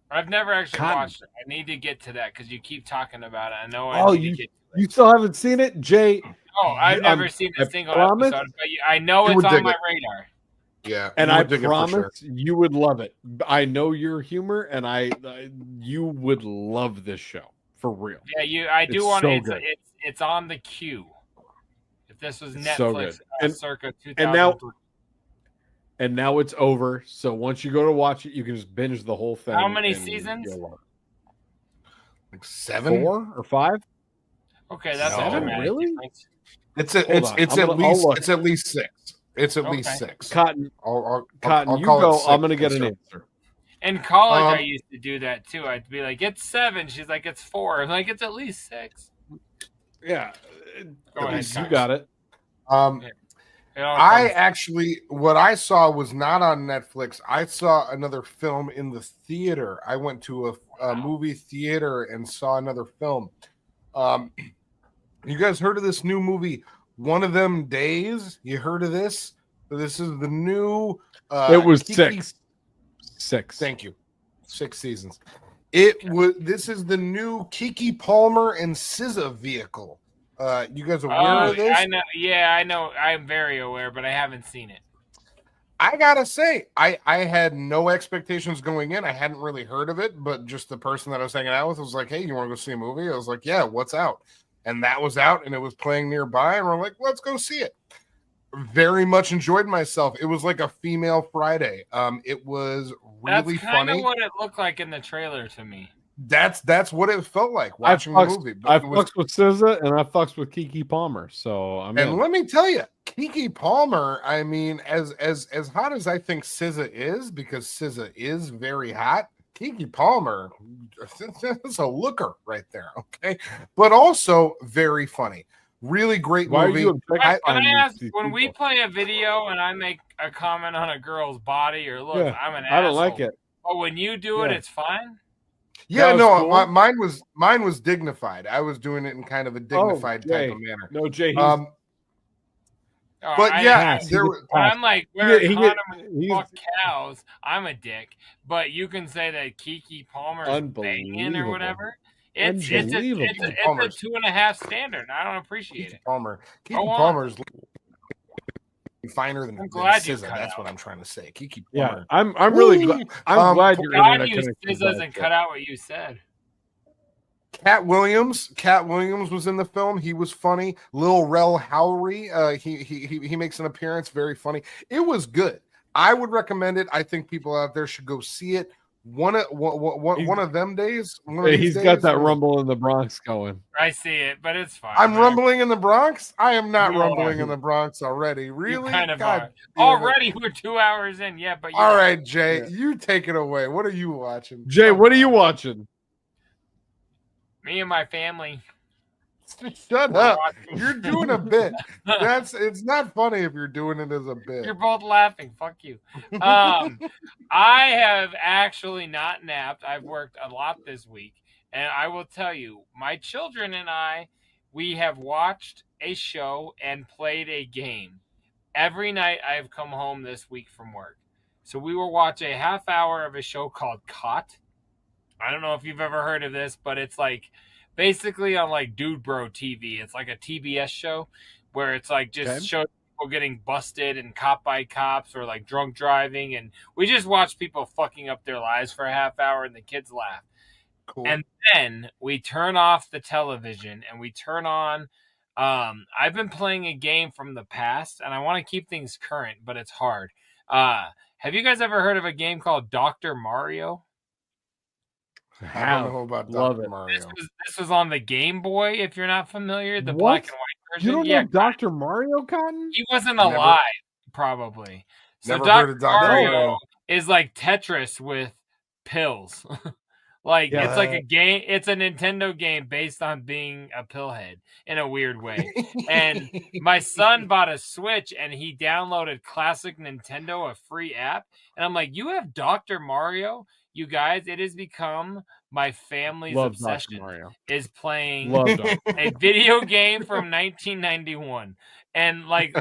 I've never actually watched it. I need to get to that because you keep talking about it. I know. I need to get to it. You still haven't seen it, Jay? No, I've never seen a single episode, but I know it's on my radar. Yeah, and I promise you would love it. I know your humor, and you would love this show for real. Yeah, I do want to. It's on the queue. If this was Netflix, circa 2003. And now it's over. So once you go to watch it, you can just binge the whole thing. How many seasons? Like 7, 4 or 5. Okay, that's really. It's at least 6. It's at least 6. Cotton, I'll you call go. 6. I'm gonna get an answer. In college, I used to do that too. I'd be like, "It's 7." She's like, "It's 4." I'm like, "It's at least 6." Yeah, go ahead, you got it. I actually, what I saw was not on Netflix. I saw another film in the theater. I went to a movie theater and saw another film. You guys heard of this new movie, One of Them Days? You heard of this? This is the new. It was six. Thank you. 6 seasons. This is the new Keke Palmer and SZA vehicle. You guys aware of this? I know. Yeah, I know. I'm very aware, but I haven't seen it. I gotta say, I had no expectations going in. I hadn't really heard of it, but just the person that I was hanging out with was like, "Hey, you want to go see a movie?" I was like, "Yeah, what's out?" And that was out, and it was playing nearby, and we're like, "Let's go see it." Very much enjoyed myself. It was like a female Friday. It was really funny. That's kind of what it looked like in the trailer to me. That's what it felt like watching the movie. I fucks with SZA and I fucks with Keke Palmer. So let me tell you, Keke Palmer. I mean, as hot as I think SZA is, because SZA is very hot. Keke Palmer, that's a looker right there. Okay, but also very funny. Really great movie. Can I ask, when we play a video and I make a comment on a girl's body or look, I'm an asshole. I don't like it. But when you do it, it's fine. Yeah, no, cool. mine was dignified. I was doing it in kind of a dignified type of manner. No, Jay. I'm like, fuck cows. I'm a dick. But you can say that Keke Palmer's banging or whatever. It's a 2.5 standard. I don't appreciate it. Keke Palmer's finer than SZA. That's what I'm trying to say. Keke Palmer. Yeah, I'm really glad. I'm glad you're glad you doesn't cut out what you said. Cat Williams was in the film. He was funny. Lil Rel Howery, he makes an appearance. Very funny. It was good. I would recommend it. I think people out there should go see it. One of them days. He's got that Rumble in the Bronx going. I see it, but it's fine. I'm rumbling in the Bronx. I am not rumbling in the Bronx already. Really? You kind of are. Already, we're 2 hours in. Yeah, but all right, Jay, you take it away. What are you watching? Jay, what are you watching? Me and my family. Shut up. You're doing a bit. It's not funny if you're doing it as a bit. You're both laughing. Fuck you. I have actually not napped. I've worked a lot this week. And I will tell you, my children and we have watched a show and played a game. Every night I have come home this week from work. So we will watch a half hour of a show called Caught. I don't know if you've ever heard of this, but it's like basically on like Dude Bro TV. It's like a TBS show where it's like just shows people getting busted and caught by cops or like drunk driving, and we just watch people fucking up their lives for a half hour and the kids laugh. Cool. And then we turn off the television and we turn on. I've been playing a game from the past, and I want to keep things current, but it's hard. Have you guys ever heard of a game called Dr. Mario? I don't know about Dr. Mario. This was on the Game Boy, if you're not familiar, the black and white version. You don't know Dr. Mario, Cotton? He wasn't alive, probably. So Never heard Dr. of Dr. Mario is like Tetris with pills. It's like a game. It's a Nintendo game based on being a pillhead in a weird way. And my son bought a Switch and he downloaded Classic Nintendo, a free app. And I'm like, you have Dr. Mario? You guys, it has become my family's obsession. Is playing a video game from 1991. And like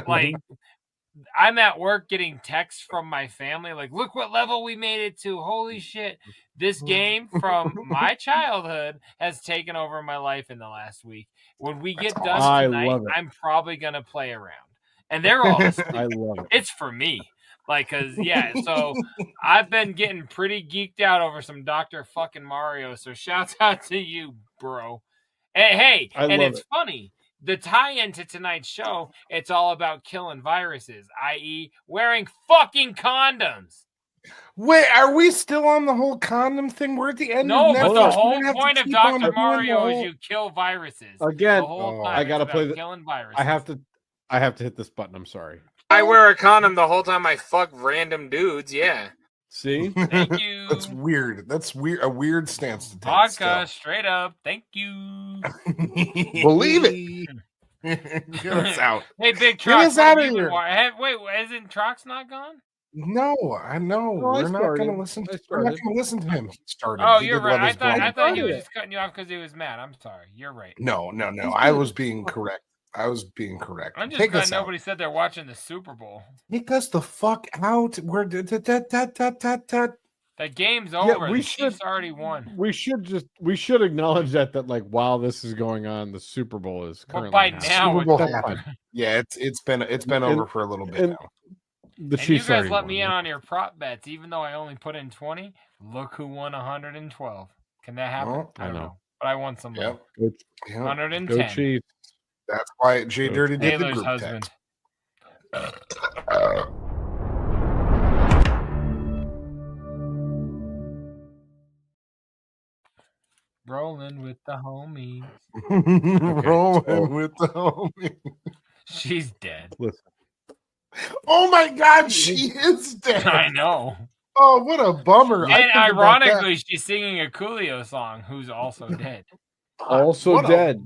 I'm at work getting texts from my family like, look what level we made it to. Holy shit. This game from my childhood has taken over my life in the last week. When we get done tonight, I'm probably going to play around. And they're all asleep. I love it. It's for me. So I've been getting pretty geeked out over some Dr. fucking Mario. So shouts out to you, bro. And hey, it's funny. The tie-in to tonight's show, it's all about killing viruses, i.e. wearing fucking condoms. Wait, are we still on the whole condom thing? We're at the end of but the whole point of Dr. Mario is you kill viruses. Again, I gotta play the killing viruses. I have to hit this button. I'm sorry. I wear a condom the whole time I fuck random dudes. Yeah. See? Thank you. That's weird. That's weird. A weird stance to take. Vodka, straight up. Thank you. Believe it. Get us out. Hey, Big Trox. Get us out of here. Wait, isn't Trox not gone? No, I know. We're not going to listen. We're not going to listen to him. He started. Oh, you're right. I thought he was just cutting you off because he was mad. I'm sorry. You're right. No. I was being correct. I'm just glad nobody said they're watching the Super Bowl. Take us the fuck out. We're The game's over. We the Chiefs already won. We should acknowledge that like while this is going on, the Super Bowl is currently. But by now, Super Bowl happened. Yeah, it's been over for a little bit now. The Chiefs you guys let me in on your prop bets, even though I only put in 20. Look who won 112. Can that happen? Well, I don't know. But I won some money. Yep. 110. Go Chiefs. That's why JDirty did the group husband. text. Rolling with the homies. Rolling with the homies. She's dead. Listen. Oh my God, she is dead. I know. Oh, what a bummer. And ironically, she's singing a Coolio song, who's also dead. Also dead.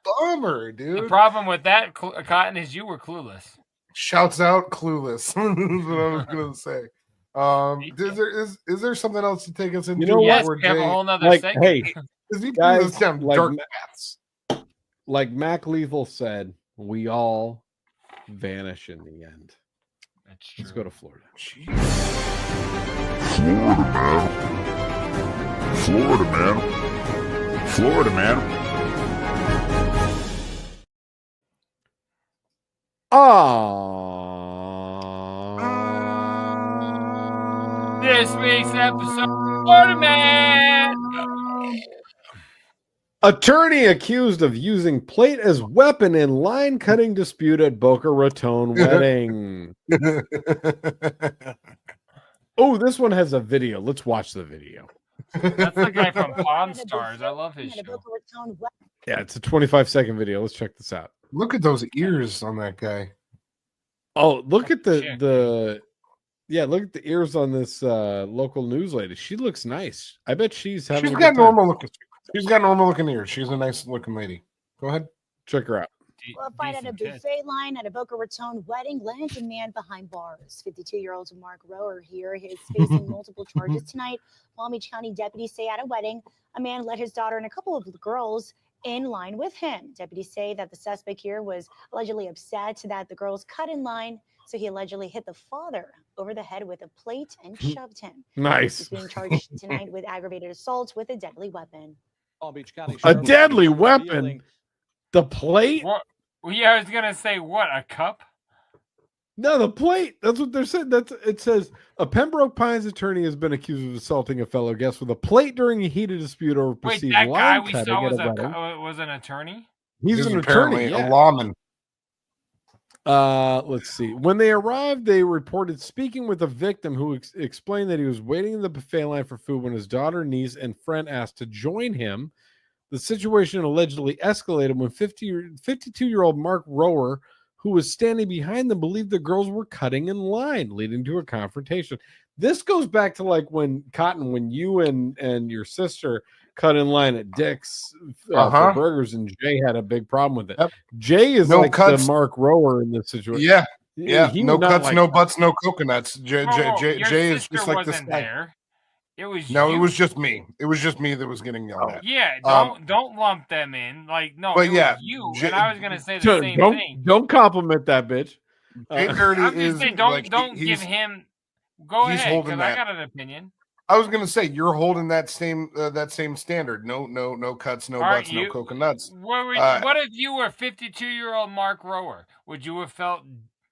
Bummer, dude. The problem with that, Cotton, is you were clueless. Shouts out, clueless. That's what I was gonna say. Is there something else to take us into? You know yes, what? We have a whole nother segment. Hey, guys, dark paths. Like Mac Lethal said, we all vanish in the end. That's true. Let's go to Florida. Florida, man. This week's episode, Florida Man. Attorney accused of using plate as weapon in line cutting dispute at Boca Raton wedding. Oh, this one has a video. Let's watch the video. That's the guy from Pawn Stars. I love his show. Yeah, it's a 25-second video. Let's check this out. Look at those ears on that guy. Oh, look at look at the ears on this local news lady. She looks nice. I bet she's having. She's got normal looking. She's got normal looking ears. She's a nice looking lady. Go ahead, check her out. Well, a fight at a buffet line at a Boca Raton wedding lands a man behind bars. 52-year-old Mark Rower here is facing multiple charges tonight. Palm Beach County deputies say at a wedding, a man led his daughter and a couple of girls in line with him. Deputies say that the suspect here was allegedly upset that the girls cut in line, so he allegedly hit the father over the head with a plate and shoved him. Nice. He's being charged tonight with aggravated assault with a deadly weapon. Palm Beach County. A deadly weapon. The plate? What? Yeah, I was gonna say what? A cup? No, the plate. That's what they're saying. It says a Pembroke Pines attorney has been accused of assaulting a fellow guest with a plate during a heated dispute over perceived that guy line we cutting saw at a wedding. was an attorney? He's an apparently attorney, a lawman. Let's see. When they arrived, they reported speaking with a victim who explained that he was waiting in the buffet line for food when his daughter, niece, and friend asked to join him. The situation allegedly escalated when 52-year-old Mark Rower, who was standing behind them, believed the girls were cutting in line, leading to a confrontation. This goes back to like when you and your sister cut in line at Dick's for burgers, and Jay had a big problem with it. Yep. Jay is like the Mark Rower in this situation. Yeah, yeah. No cuts, like no butts, no coconuts. Jay is just like this guy. There. It was it was just me. It was just me that was getting yelled at. Yeah, don't lump them in. Like no, but it was you. And I was gonna say the same thing. Don't compliment that bitch. JDirty is saying, don't give him. Go ahead, because I got an opinion. I was gonna say you're holding that same standard. No cuts, no butts, no coconuts. What if you were 52-year-old Mark Rower? Would you have felt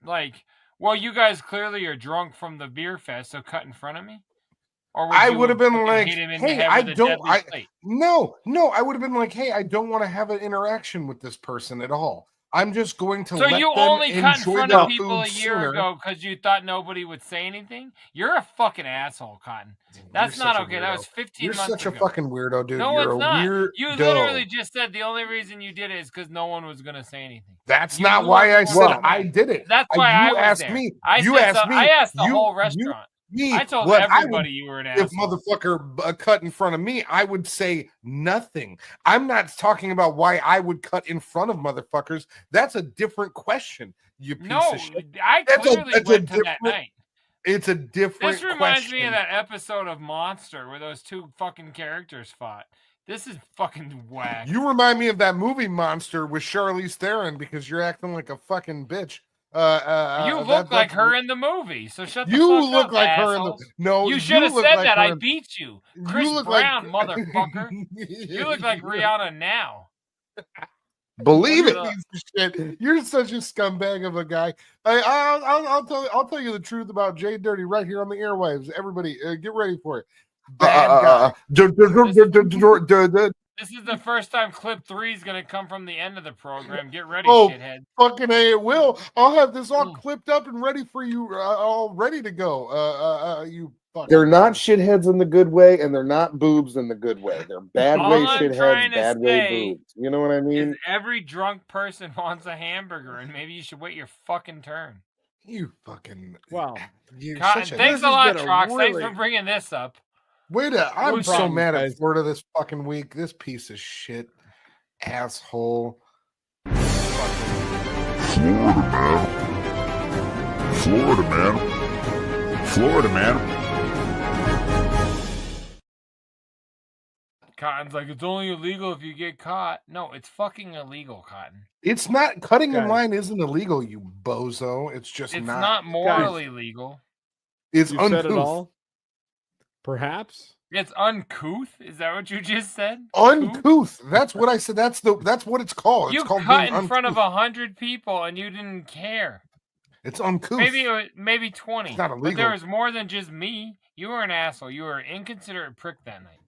like, well, you guys clearly are drunk from the beer fest, so cut in front of me? Or I would have been like, hey, I would have been like, hey, I don't want to have an interaction with this person at all. I'm just going to. So let you them only cut in front of people a year sooner. ago because you thought nobody would say anything? You're a fucking asshole, Cotton. That's not okay. That was 15 months ago. You're such a fucking weirdo, dude. No, You're it's not. Weirdo. You literally just said the only reason you did it is because no one was going to say anything. That's not why I said I did it. That's why I was asked there. me. I asked the whole restaurant. I told everybody you were an asshole. If motherfucker cut in front of me, I would say nothing. I'm not talking about why I would cut in front of motherfuckers. That's a different question. You piece of shit. I clearly went to that night. It's a different. This reminds me of that episode of Monster where those two fucking characters fought. This is fucking whack. You remind me of that movie Monster with Charlize Theron because you're acting like a fucking bitch. You look like her in the movie, so shut the fuck up. You look like her in the no. You should have said that. I beat you, Chris Brown, motherfucker. You look like Rihanna now. Believe it, shit. You're such a scumbag of a guy. I'll tell you the truth about JDirty right here on the airwaves. Everybody, get ready for it. Bad guy. This is the first time clip 3 is going to come from the end of the program. Get ready, oh, shithead. Fucking A, it will. I'll have this all clipped up and ready for you, all ready to go. You fucking. They're not shitheads in the good way, and they're not boobs in the good way. They're bad way shitheads, bad way boobs. You know what I mean? Every drunk person wants a hamburger, and maybe you should wait your fucking turn. You fucking. Wow. Cotton, thanks a lot, Trox. Thanks for bringing this up. I'm so mad at Florida this fucking week. This piece of shit asshole. Florida man. Cotton's like, it's only illegal if you get caught. No, it's fucking illegal, Cotton. It's not. Cutting in line isn't illegal, you bozo. It's just it's not morally legal. It's you uncouth. Said it all? Perhaps it's uncouth. Is that what you just said? Uncouth. That's what I said. That's what it's called. You it's called cut in front of 100 people and you didn't care. It's uncouth. Maybe 20. It's not illegal. But there was more than just me. You were an asshole. You were an inconsiderate prick that night.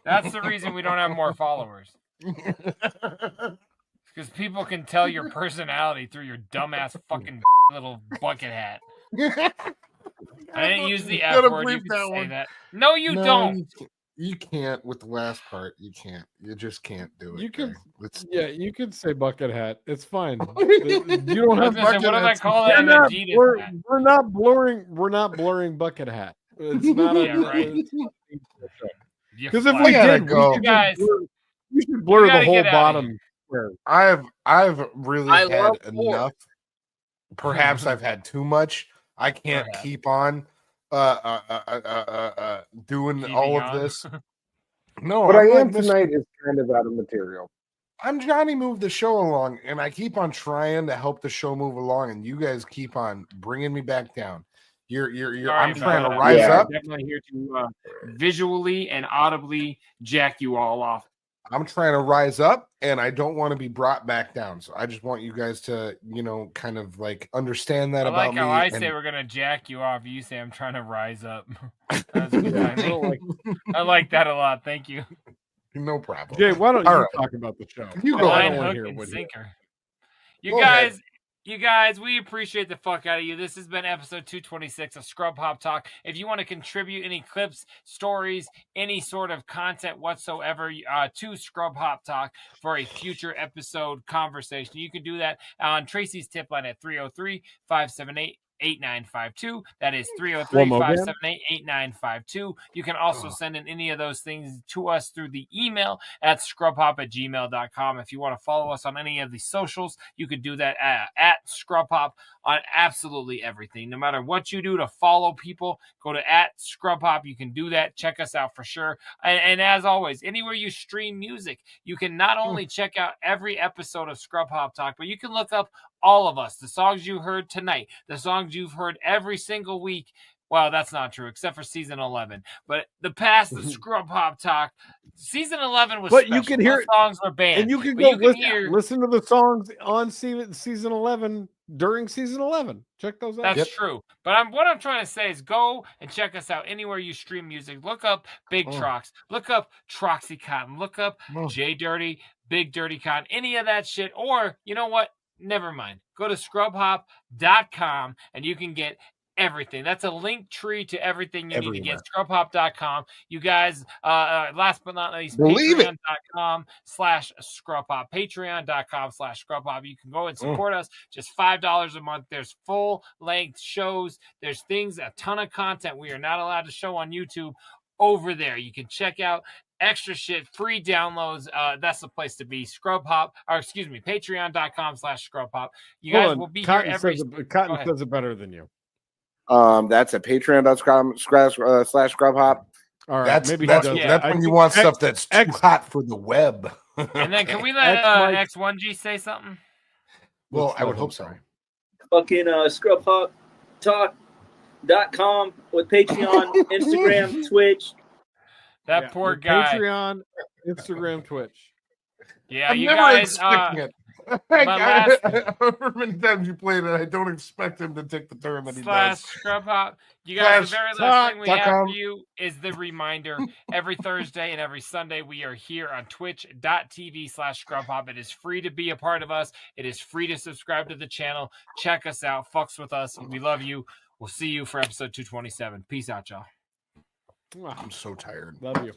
That's the reason we don't have more followers. Because people can tell your personality through your dumbass fucking little bucket hat. I didn't use the F word. You can say that. No, you don't. You can't with the last part. You can't. You just can't do it. You can. Yeah, you can say bucket hat. It's fine. You don't have bucket hat. What did I call it? We're not blurring. We're not blurring bucket hat. It's not right. Because if we did, we should blur the whole bottom. I've really had enough. Perhaps I've had too much. I can't keep on doing all of this. No, what I am tonight is kind of out of material. I'm Johnny Move the show along, and I keep on trying to help the show move along, and you guys keep on bringing me back down. I'm trying to rise up. I'm definitely here to visually and audibly jack you all off. I'm trying to rise up, and I don't want to be brought back down. So I just want you guys to, kind of like understand that about me. I like how I say we're gonna jack you off. You say I'm trying to rise up. That's good timing. I like that a lot. Thank you. No problem. Jay, why don't you talk about the show? You go. I don't want to hear it. Sinker. You guys, we appreciate the fuck out of you. This has been episode 226 of Scrub Hop Talk. If you want to contribute any clips, stories, any sort of content whatsoever to Scrub Hop Talk for a future episode conversation, you can do that on Tracy's tip line at 303-578-8952. That is 303-578-8952. You can also send in any of those things to us through the email at scrubhop@gmail.com. If you want to follow us on any of the socials, you could do that at scrubhop on absolutely everything. No matter what you do to follow people, go to @scrubhop. You can do that. Check us out for sure. And as always, anywhere you stream music, you can not only check out every episode of Scrub Hop Talk, but you can look up all of us, the songs you heard tonight, the songs you've heard every single week. Well, that's not true, except for season 11. But the past Scrub Hop Talk, season 11 was special. You can hear those songs were banned. And you can listen to the songs on season 11 during season 11. Check those out. That's true. But what I'm trying to say is go and check us out anywhere you stream music. Look up Big Trox. Look up Troxy Cotton. Look up JDirty, Big Dirty Cotton, any of that shit. Or, you know what? Never mind. Go to scrubhop.com and you can get everything. That's a link tree to everything you need to get. Scrubhop.com. You guys, last but not least, patreon.com/scrubhop. Patreon.com/scrubhop. You can go and support us. Just $5 a month. There's full-length shows. There's things, a ton of content we are not allowed to show on YouTube over there. You can check out extra shit, free downloads. That's the place to be. Patreon.com/scrubhop. You guys will be Cotton here every. Cotton says it better than you. That's at patreon.com/scrubhop. All right, that's when you want stuff that's too hot for the web. And then can we let X1G say something? Well, I would hope so. Fucking scrubhoptalk.com with Patreon, Instagram, Twitch. That poor guy. Patreon, Instagram, Twitch. Yeah, I'm you never guys. expecting it. However many times you played it, I don't expect him to take the turn that he does. Scrubhop. You guys, the very last thing we have for you is the reminder. Every Thursday and every Sunday, we are here on twitch.tv/scrubhop. It is free to be a part of us. It is free to subscribe to the channel. Check us out. Fucks with us. We love you. We'll see you for episode 227. Peace out, y'all. I'm so tired. Love you.